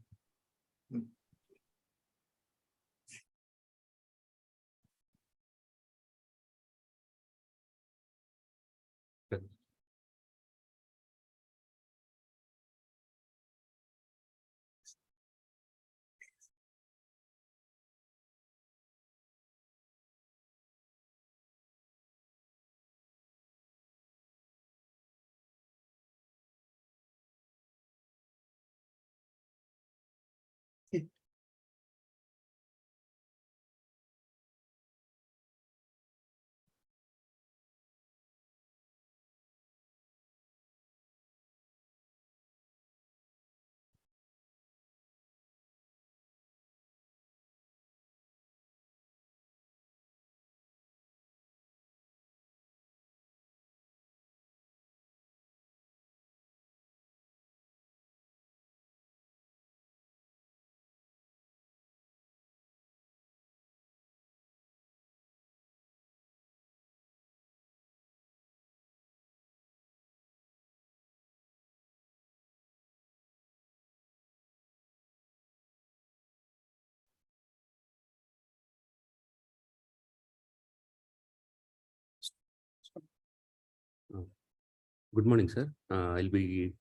Good morning, sir. I'll be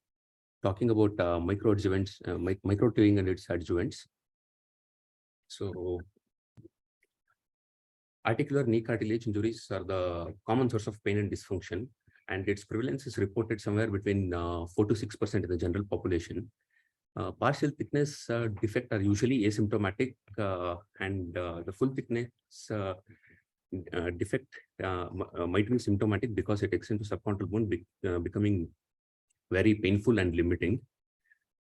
talking about microdrilling and its adjuvants. So, articular knee cartilage injuries are the common source of pain and dysfunction, and its prevalence is reported somewhere between 4 to 6% in the general population. Partial thickness defect are usually asymptomatic, and the full thickness defect might be symptomatic because it extends to subchondral bone, becoming very painful and limiting.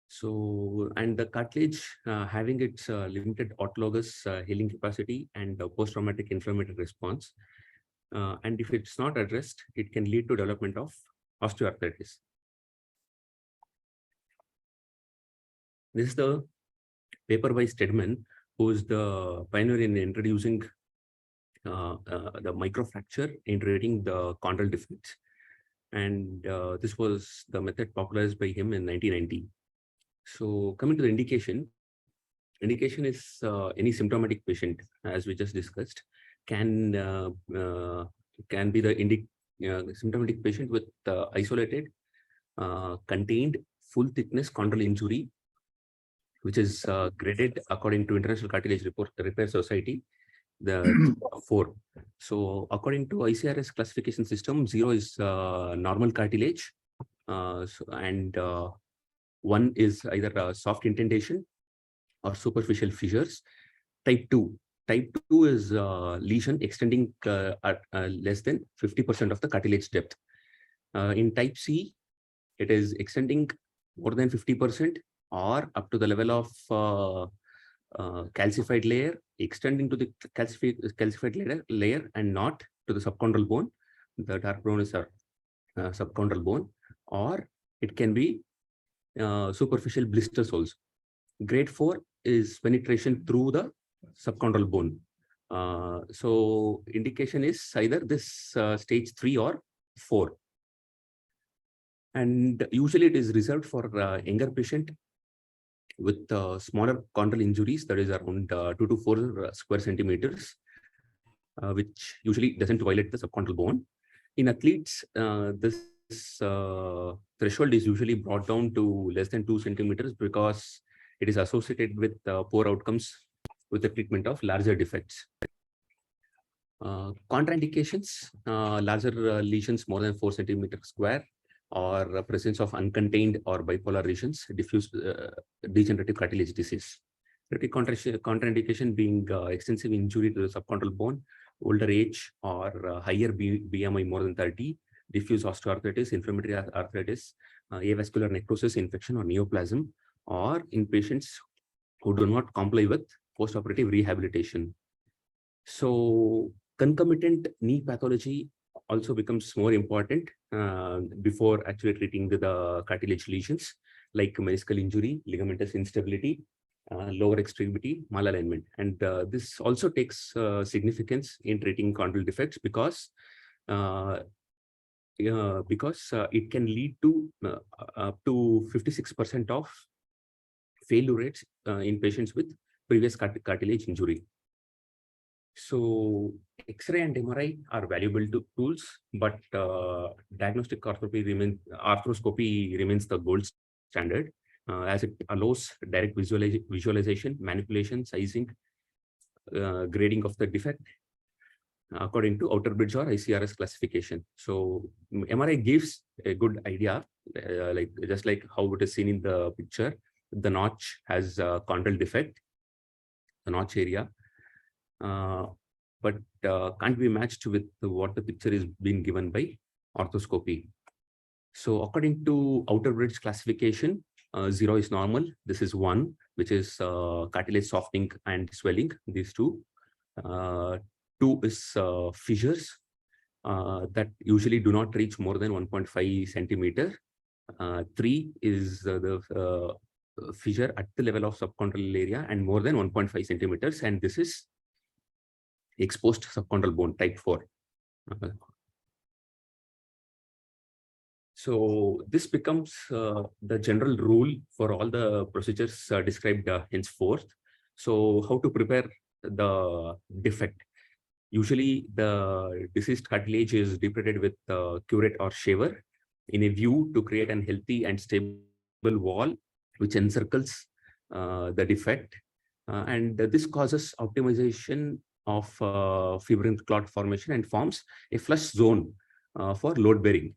So, and the cartilage having its limited autologous healing capacity and post-traumatic inflammatory response. And if it's not addressed, it can lead to development of osteoarthritis. This is the paper by Stedman, who is the pioneer in introducing the microfracture in treating the chondral defects. And this was the method popularized by him in 1990. So coming to the indication is any symptomatic patient, as we just discussed, can be the symptomatic patient with isolated, contained, full thickness chondral injury, which is graded according to International Cartilage Repair Society, the 4. So according to ICRS classification system, 0 is normal cartilage, and 1 is either a soft indentation or superficial fissures. Type 2 is lesion extending at less than 50% of the cartilage depth. In type C, it is extending more than 50% or up to the level of calcified layer, extending to the calcified layer and not to the subchondral bone. The dark brown is a subchondral bone, or it can be superficial blisters also. Grade 4 is penetration through the subchondral bone. So indication is either this stage 3 or 4. And usually it is reserved for younger patient with smaller chondral injuries, that is around 2 to 4 square centimeters, which usually doesn't violate the subchondral bone. In athletes, this threshold is usually brought down to less than 2 centimeters because it is associated with poor outcomes with the treatment of larger defects. Contraindications, larger lesions more than 4 centimeters square, or presence of uncontained or bipolar lesions, diffuse degenerative cartilage disease. Contraindication being extensive injury to the subchondral bone, older age, or higher BMI more than 30, diffuse osteoarthritis, inflammatory arthritis, avascular necrosis, infection, or neoplasm, or in patients who do not comply with postoperative rehabilitation. So concomitant knee pathology also becomes more important before actually treating the cartilage lesions, like meniscal injury, ligamentous instability, lower extremity, malalignment. And this also takes significance in treating chondral defects because it can lead to up to 56% of failure rates in patients with previous cartilage injury. So X-ray and MRI are valuable tools, but diagnostic arthroscopy remains the gold standard, as it allows direct visualization, manipulation, sizing, grading of the defect according to outer bridge or ICRS classification. So MRI gives a good idea, just like how it is seen in the picture. The notch has a chondral defect, the notch area, but can't be matched with what the picture is being given by arthroscopy. So according to outer bridge classification, 0 is normal. This is 1, which is cartilage softening and swelling, these 2. 2 is fissures that usually do not reach more than 1.5 centimeter. 3 is the fissure at the level of subchondral area and more than 1.5 centimeters, and this is exposed subchondral bone, type 4. So this becomes the general rule for all the procedures described henceforth. So how to prepare the defect? Usually the diseased cartilage is depleted with curette or shaver, in a view to create an healthy and stable wall which encircles the defect. And this causes optimization of fibrin clot formation and forms a flush zone for load bearing.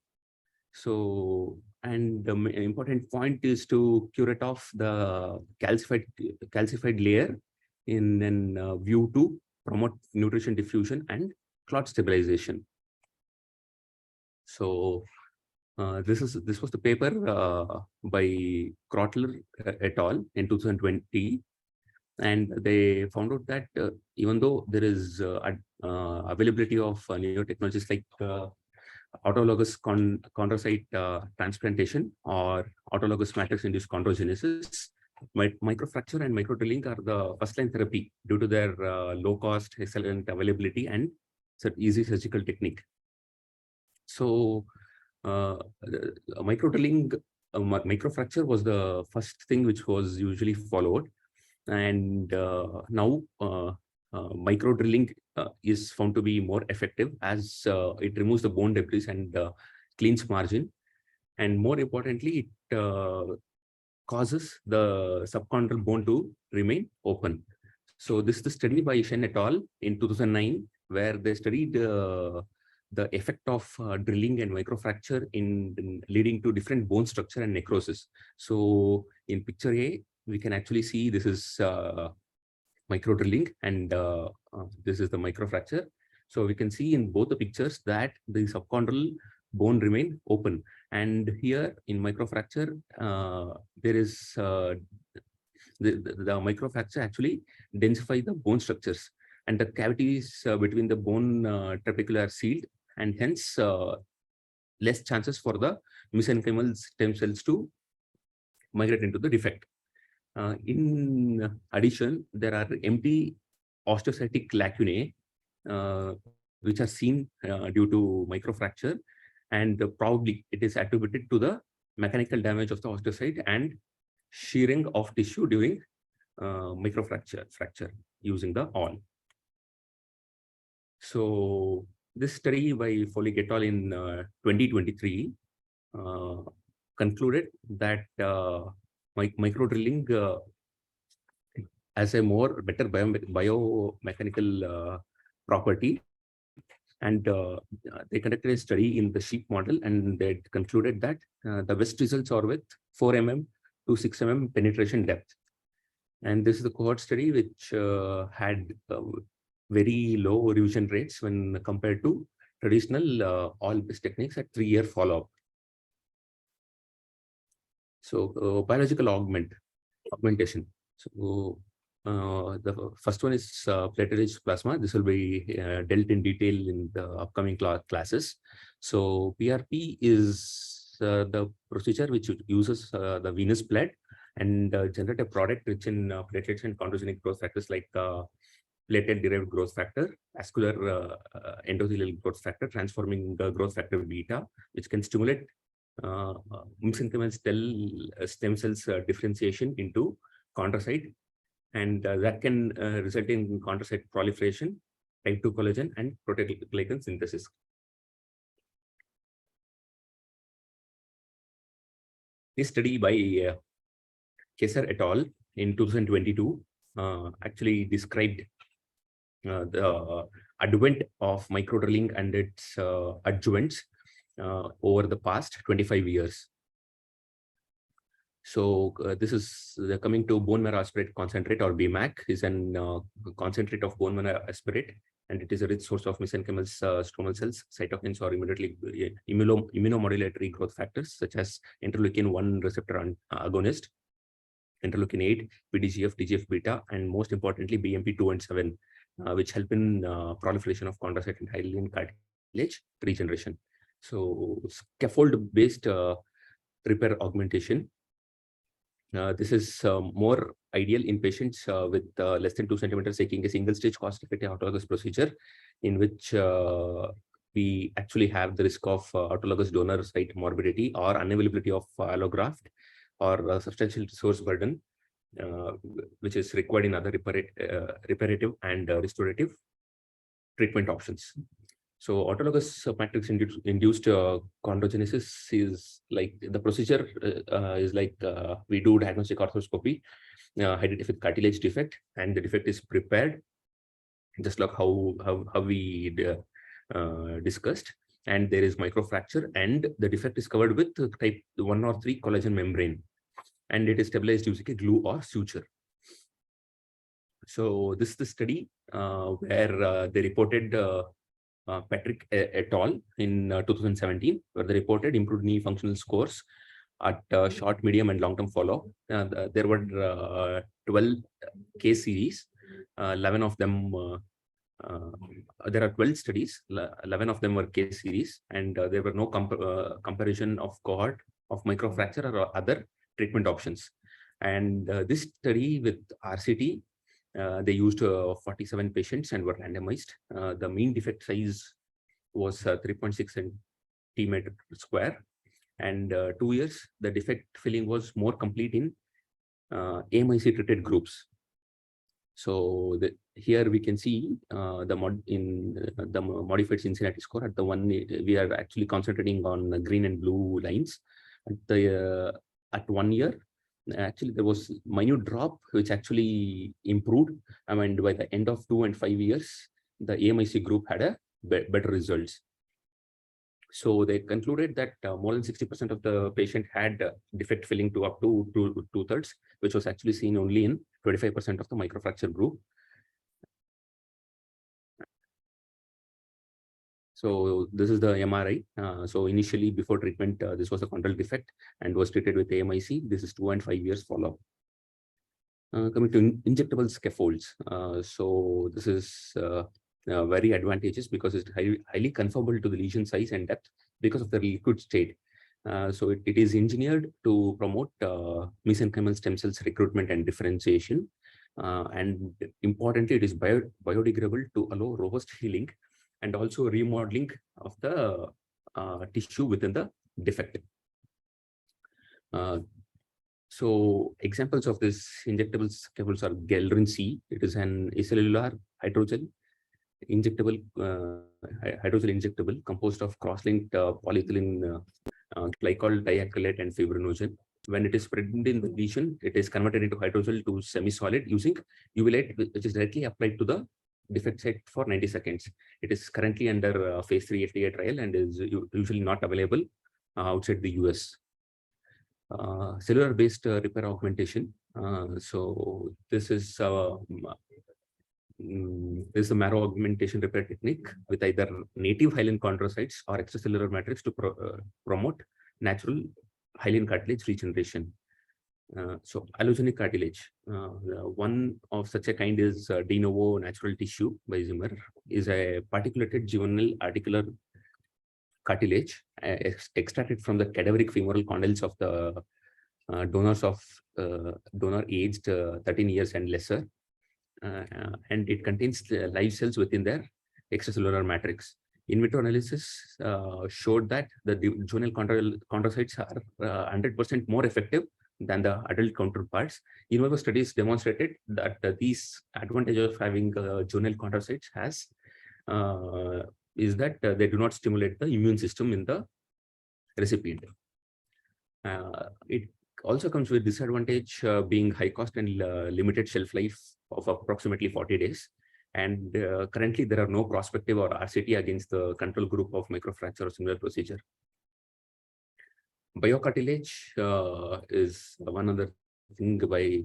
So, and the important point is to curate off the calcified layer in a view to promote nutrition diffusion and clot stabilization. So this was the paper by Krotler et al. In 2020, and they found out that even though there is availability of new technologies like autologous chondrocyte transplantation or autologous matrix-induced chondrogenesis, microfracture and microdrilling are the first-line therapy due to their low cost, excellent availability, and easy surgical technique. So microdrilling, microfracture was the first thing which was usually followed, and now microdrilling is found to be more effective as it removes the bone debris and cleans margin, and more importantly, it causes the subchondral bone to remain open. So this is the study by Shen et al. In 2009, where they studied the effect of drilling and microfracture in leading to different bone structure and necrosis. So in picture A, we can actually see this is microdrilling, and this is the microfracture. So we can see in both the pictures that the subchondral bone remain open. And here in microfracture, there is the microfracture actually densify the bone structures, and the cavities between the bone trabecular are sealed, and hence less chances for the mesenchymal stem cells to migrate into the defect. In addition, there are empty osteocytic lacunae which are seen due to microfracture, and probably it is attributed to the mechanical damage of the osteocyte and shearing of tissue during fracture using the awl. So this study by Foley et al. In 2023 concluded that microdrilling has a better biomechanical property, and they conducted a study in the sheep model, and they concluded that the best results are with 4 mm to 6 mm penetration depth. And this is the cohort study which had very low revision rates when compared to traditional all-based techniques at 3-year follow-up. So biological augmentation. So the first one is platelet-rich plasma. This will be dealt in detail in the upcoming classes. So PRP is the procedure which uses the venous blood and generate a product rich in platelets and chondrogenic growth factors like platelet-derived growth factor, vascular endothelial growth factor, transforming the growth factor beta, which can stimulate mesenchymal stem cells differentiation into chondrocyte, and that can result in chondrocyte proliferation, type 2 collagen, and proteoglycan synthesis. This study by Kesar et al. In 2022 actually described the advent of microdrilling and its adjuvants over the past 25 years. So this is coming to bone marrow aspirate concentrate, or BMAC, is an concentrate of bone marrow aspirate, and it is a rich source of mesenchymal stromal cells, cytokines, or immunomodulatory growth factors such as interleukin-1 receptor agonist, interleukin-8, PDGF, TGF-beta, and most importantly BMP2 and 7, which help in proliferation of chondrocyte and hyaline cartilage regeneration. So scaffold-based repair augmentation. This is more ideal in patients with less than 2 centimeters, taking a single-stage cost-effective autologous procedure in which we actually have the risk of autologous donor site morbidity or unavailability of allograft or substantial resource burden, which is required in other reparative and restorative treatment options. So autologous matrix induced chondrogenesis is like the procedure is like we do diagnostic arthroscopy, identify cartilage defect, and the defect is prepared, just like how we discussed. And there is microfracture, and the defect is covered with type 1 or 3 collagen membrane, and it is stabilized using a glue or suture. So this is the study where they reported Patrick et al. In 2017, where they reported improved knee functional scores at short, medium, and long-term follow-up. There were 12 case series, 11 of them. There are 12 studies, 11 of them were case series, and there were no comparison of cohort of microfracture or other treatment options. And this study with RCT, they used 47 patients and were randomized. The mean defect size was 3.6 centimeter square, and 2 years, the defect filling was more complete in AMIC treated groups. So here we can see the modified Cincinnati score. At the one, we are actually concentrating on the green and blue lines. At 1 year, actually there was minute drop which actually improved. I mean, by the end of 2 and 5 years, the AMIC group had a better results. So they concluded that more than 60% of the patient had defect filling to up to 2/3, which was actually seen only in 25% of the microfracture group. So this is the MRI. So initially, before treatment, this was a control defect and was treated with AMIC. This is 2 and 5 years follow-up. Coming to injectable scaffolds. So this is very advantageous because it's highly conformable to the lesion size and depth because of the liquid state. So it is engineered to promote mesenchymal stem cells recruitment and differentiation. And importantly, it is biodegradable to allow robust healing and also remodeling of the tissue within the defect. So examples of this injectable scaffolds are Gelrin C. It is an acellular hydrogel injectable, composed of cross-linked polyethylene glycol diacrylate and fibrinogen. When it is spread in the lesion, it is converted into hydrogel to semi-solid using UV light, which is directly applied to the defect site for 90 seconds. It is currently under phase 3 FDA trial and is usually not available outside the US. Cellular-based repair augmentation. So this is a marrow augmentation repair technique with either native hyaline chondrocytes or extracellular matrix to promote natural hyaline cartilage regeneration. So allogenic cartilage, one of such a kind is de novo natural tissue by Zimmer, is a particulated juvenile articular cartilage extracted from the cadaveric femoral condyles of the donor aged 13 years and lesser. And it contains live cells within their extracellular matrix. In vitro analysis showed that the juvenile chondrocytes are 100% more effective than the adult counterparts. In vivo studies demonstrated that these advantages of having juvenile chondrocytes is that they do not stimulate the immune system in the recipient. It also comes with disadvantage being high cost and limited shelf life of approximately 40 days. And currently there are no prospective or RCT against the control group of microfracture or similar procedure. Biocartilage is one other thing by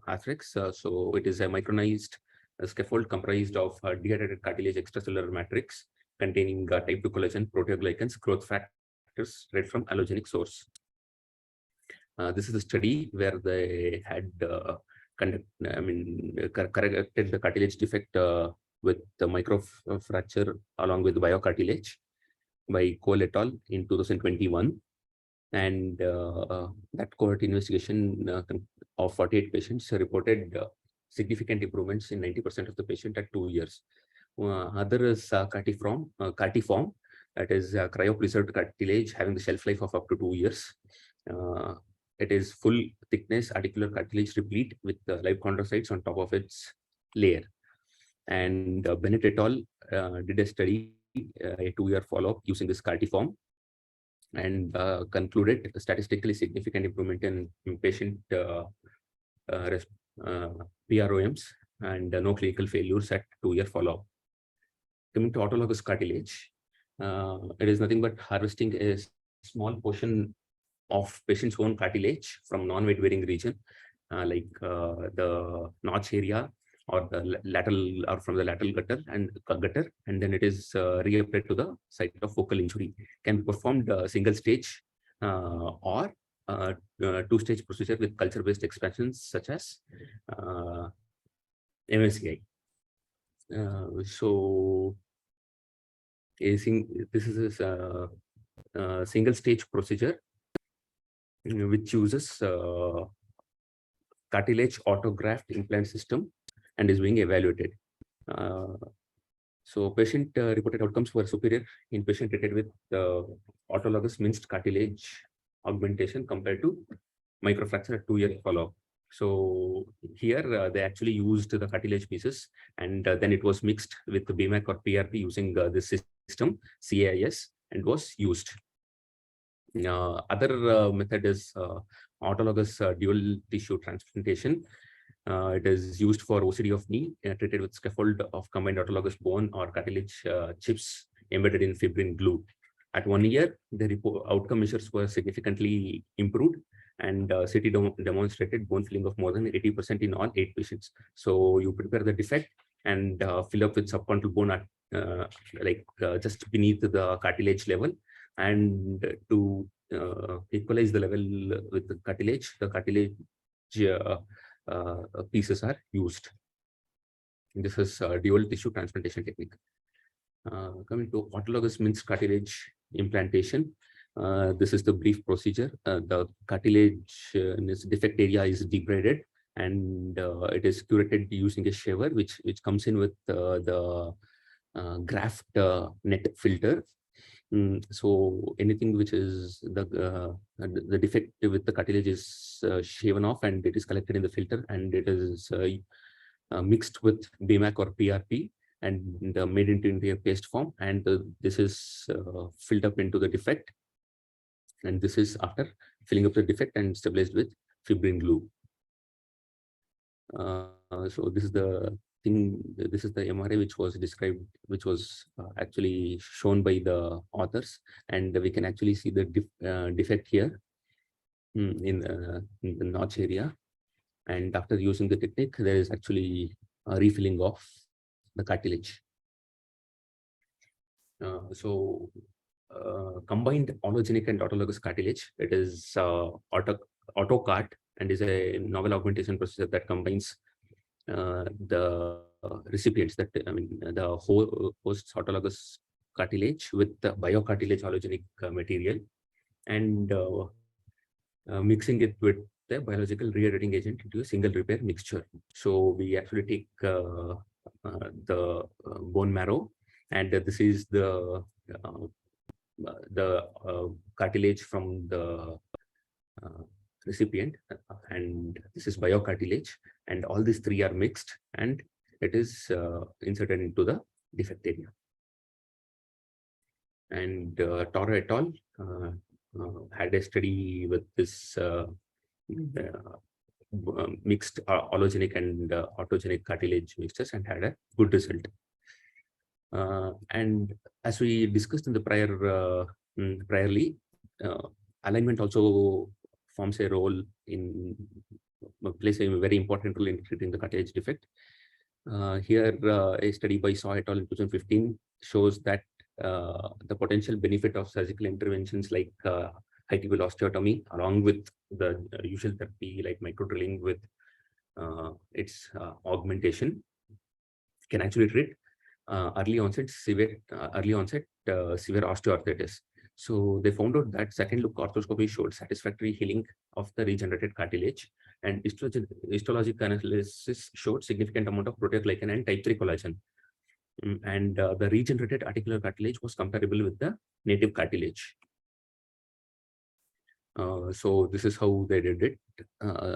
Arthrex. So it is a micronized scaffold comprised of dehydrated cartilage extracellular matrix containing type 2 collagen, proteoglycans, growth factors right from allogenic source. This is a study where they had corrected the cartilage defect with the microfracture along with biocartilage by Cole et al. In 2021. And that cohort investigation of 48 patients reported significant improvements in 90% of the patient at 2 years. Other is cartiform, that is cryopreserved cartilage having the shelf life of up to 2 years. It is full thickness articular cartilage replete with live chondrocytes on top of its layer. And Bennett et al. Did a study a 2-year follow-up using this CAR-T form, and concluded a statistically significant improvement in patient PROMs and no clinical failures at 2-year follow-up. Coming to autologous cartilage, it is nothing but harvesting a small portion of patient's own cartilage from non-weight bearing region, like the notch area or the lateral or from the lateral gutter, and then it is reapplied to the site of focal injury. Can be performed single stage or 2-stage procedure with culture-based expansions such as MSCI. So this is a single stage procedure which uses cartilage autograft implant system and is being evaluated. So patient reported outcomes were superior in patient treated with autologous minced cartilage augmentation compared to microfracture at 2-year follow-up. So here they actually used the cartilage pieces, and then it was mixed with the BMAC or PRP using this system, CAIS, and was used. Other method is autologous dual tissue transplantation. It is used for OCD of knee, treated with scaffold of combined autologous bone or cartilage chips embedded in fibrin glue. At 1 year, the outcome measures were significantly improved, and CT demonstrated bone filling of more than 80% in all 8 patients. So you prepare the defect and fill up with subcontinental bone at just beneath the cartilage level, and to equalize the level with the cartilage pieces are used. This is dual tissue transplantation technique. Coming to autologous minced cartilage implantation, this is the brief procedure. The cartilage in its defect area is degraded, and it is curated using a shaver, which comes in with the graft net filter. So anything which is the defect with the cartilage is shaven off, and it is collected in the filter, and it is mixed with BMAC or PRP and made into a paste form, and this is filled up into the defect, and this is after filling up the defect and stabilized with fibrin glue. So this is the thing. This is the MRI which was described, which was actually shown by the authors, and we can actually see the defect here in the notch area. And after using the technique, there is actually a refilling of the cartilage. Combined allogenic and autologous cartilage, it is AutoCart, and is a novel augmentation procedure that combines the recipients, the host's autologous cartilage with the biocartilage allogenic material, and mixing it with the biological re-editing agent into a single repair mixture. So we actually take the bone marrow, and this is the cartilage from the recipient, and this is biocartilage, and all these 3 are mixed, and it is inserted into the defect area. And Toro et al. Had a study with this mixed allogenic and autogenic cartilage mixtures, and had a good result. And as we discussed in the priorly, alignment also forms a role in plays a very important role in treating the cartilage defect. Here, a study by Saw et al. In 2015 shows that the potential benefit of surgical interventions like high tubule osteotomy, along with the usual therapy like microdrilling with its augmentation, can actually treat early onset severe osteoarthritis. So they found out that second look arthroscopy showed satisfactory healing of the regenerated cartilage, and histologic analysis showed significant amount of proteoglycan and type 3 collagen. And the regenerated articular cartilage was comparable with the native cartilage. So this is how they did it.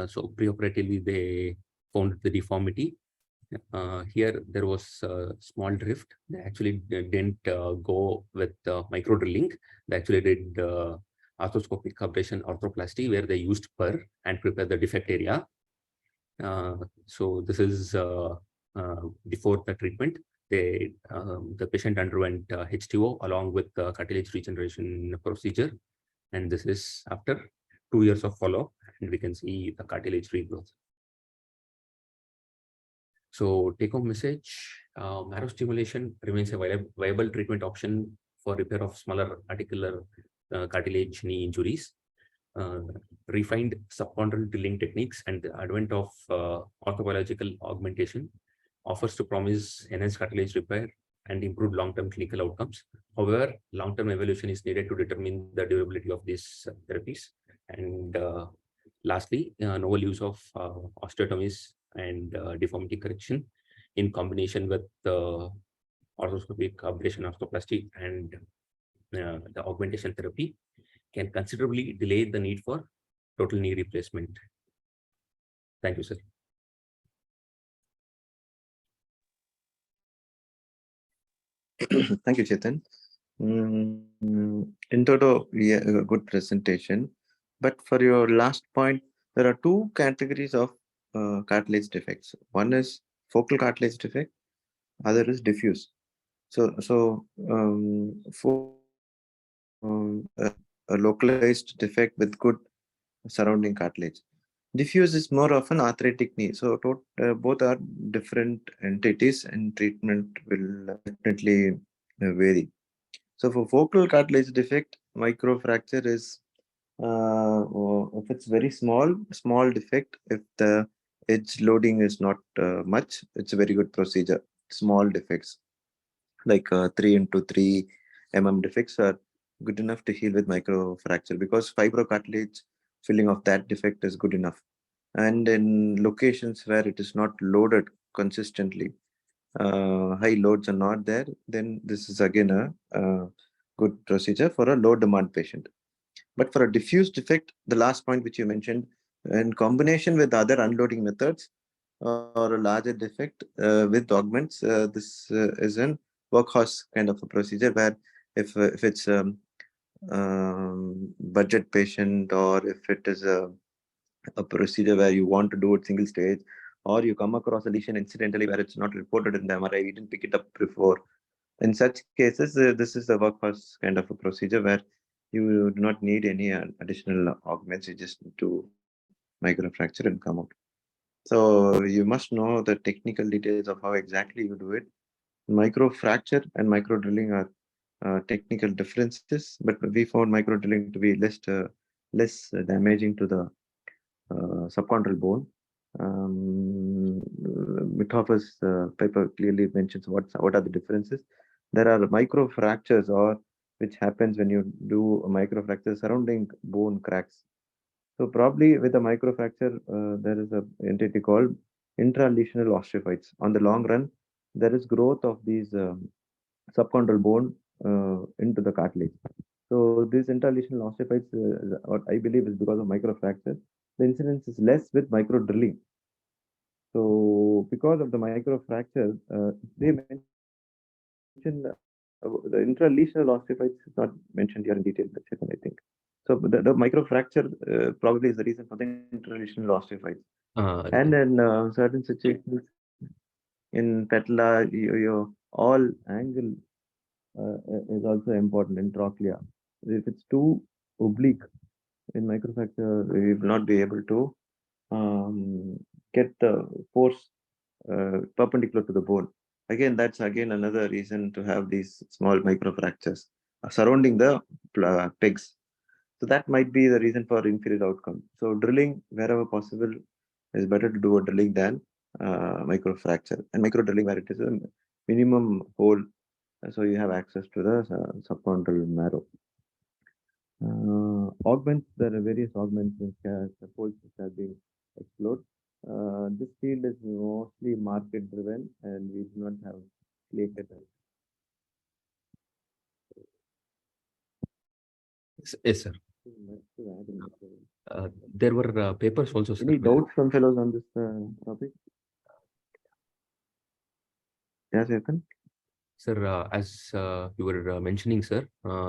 So preoperatively, they found the deformity Here there was a small drift. They actually didn't go with microdrilling. They actually did arthroscopic abrasion arthroplasty, where they used PER and prepare the defect area. So this is before the treatment. The patient underwent H2O along with the cartilage regeneration procedure, and this is after 2 years of follow-up, and we can see the cartilage regrowth. So take-home message: marrow stimulation remains a viable treatment option for repair of smaller articular cartilage knee injuries. Refined subchondral drilling techniques and the advent of orthobiological augmentation offers to promise enhanced cartilage repair and improve long-term clinical outcomes. However, long-term evaluation is needed to determine the durability of these therapies. And lastly, novel use of osteotomies and deformity correction in combination with orthoscopic ablation arthroplasty and the augmentation therapy can considerably delay the need for total knee replacement. Thank you, sir. Thank you, Chetan. In total, yeah, a good presentation. But for your last point, there are two categories of cartilage defects. One is focal cartilage defect, other is diffuse. So for a localized defect with good surrounding cartilage. Diffuse is more of an arthritic knee. So both are different entities, and treatment will definitely vary. So for focal cartilage defect, microfracture is if it's very small defect, if the edge loading is not much, it's a very good procedure. Small defects like 3 into 3 mm defects are good enough to heal with microfracture, because fibrocartilage filling of that defect is good enough. And in locations where it is not loaded consistently, high loads are not there, then this is again a good procedure for a low demand patient. But for a diffuse defect, the last point which you mentioned, in combination with other unloading methods or a larger defect with augments, this is an workhorse kind of a procedure, where if it's budget patient, or if it is a procedure where you want to do it single stage, or you come across a lesion incidentally where it's not reported in the MRI, you didn't pick it up before. In such cases, this is the workhorse kind of a procedure where you do not need any additional augments. You just do microfracture and come out. So you must know the technical details of how exactly you do it. Microfracture and microdrilling are technical differences, but we found microdrilling to be less damaging to the subchondral bone. Mithoff's paper clearly mentions what are the differences. There are microfractures, or which happens when you do a microfracture surrounding bone cracks. So probably with a microfracture, there is an entity called intralesional osteophytes. On the long run, there is growth of these subchondral bone into the cartilage. So these intralesional osteophytes, what I believe is because of microfracture, the incidence is less with microdrilling. So because of the microfracture, they mention the intralesional osteophytes is not mentioned here in detail, I think. So the microfracture probably is the reason for the intralesional osteophytes. And in certain situations, in patella, all angle is also important in trochlea. If it's too oblique in microfracture, we will not be able to get the force perpendicular to the bone. Again, that's another reason to have these small microfractures surrounding the pegs. So that might be the reason for inferior outcome. So drilling, wherever possible, is better to do a drilling than microfracture. And microdrilling, where it is a minimum hole, so you have access to the subchondral marrow. Augments, there are various augments and scaffolds which have been explored. This field is mostly market driven, and we do not have clear cut. Yes, sir. There were papers also. Any doubts from fellows on this topic? Yeah, Chetan? Sir, as you were mentioning, sir,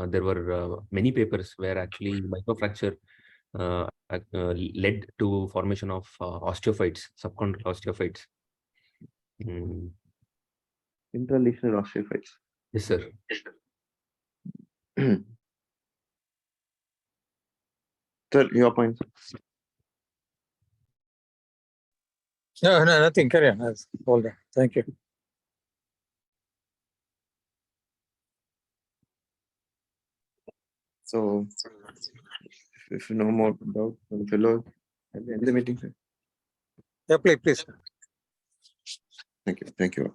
there were many papers where actually microfracture led to formation of osteophytes, subchondral osteophytes. Mm, Interlesional osteophytes. yes, sir. Sir, your point. No, nothing. Carry on. Hold on. Thank you. So, if you know more about fellow, at the end of the meeting, sir. Yeah, please. Thank you. Thank you.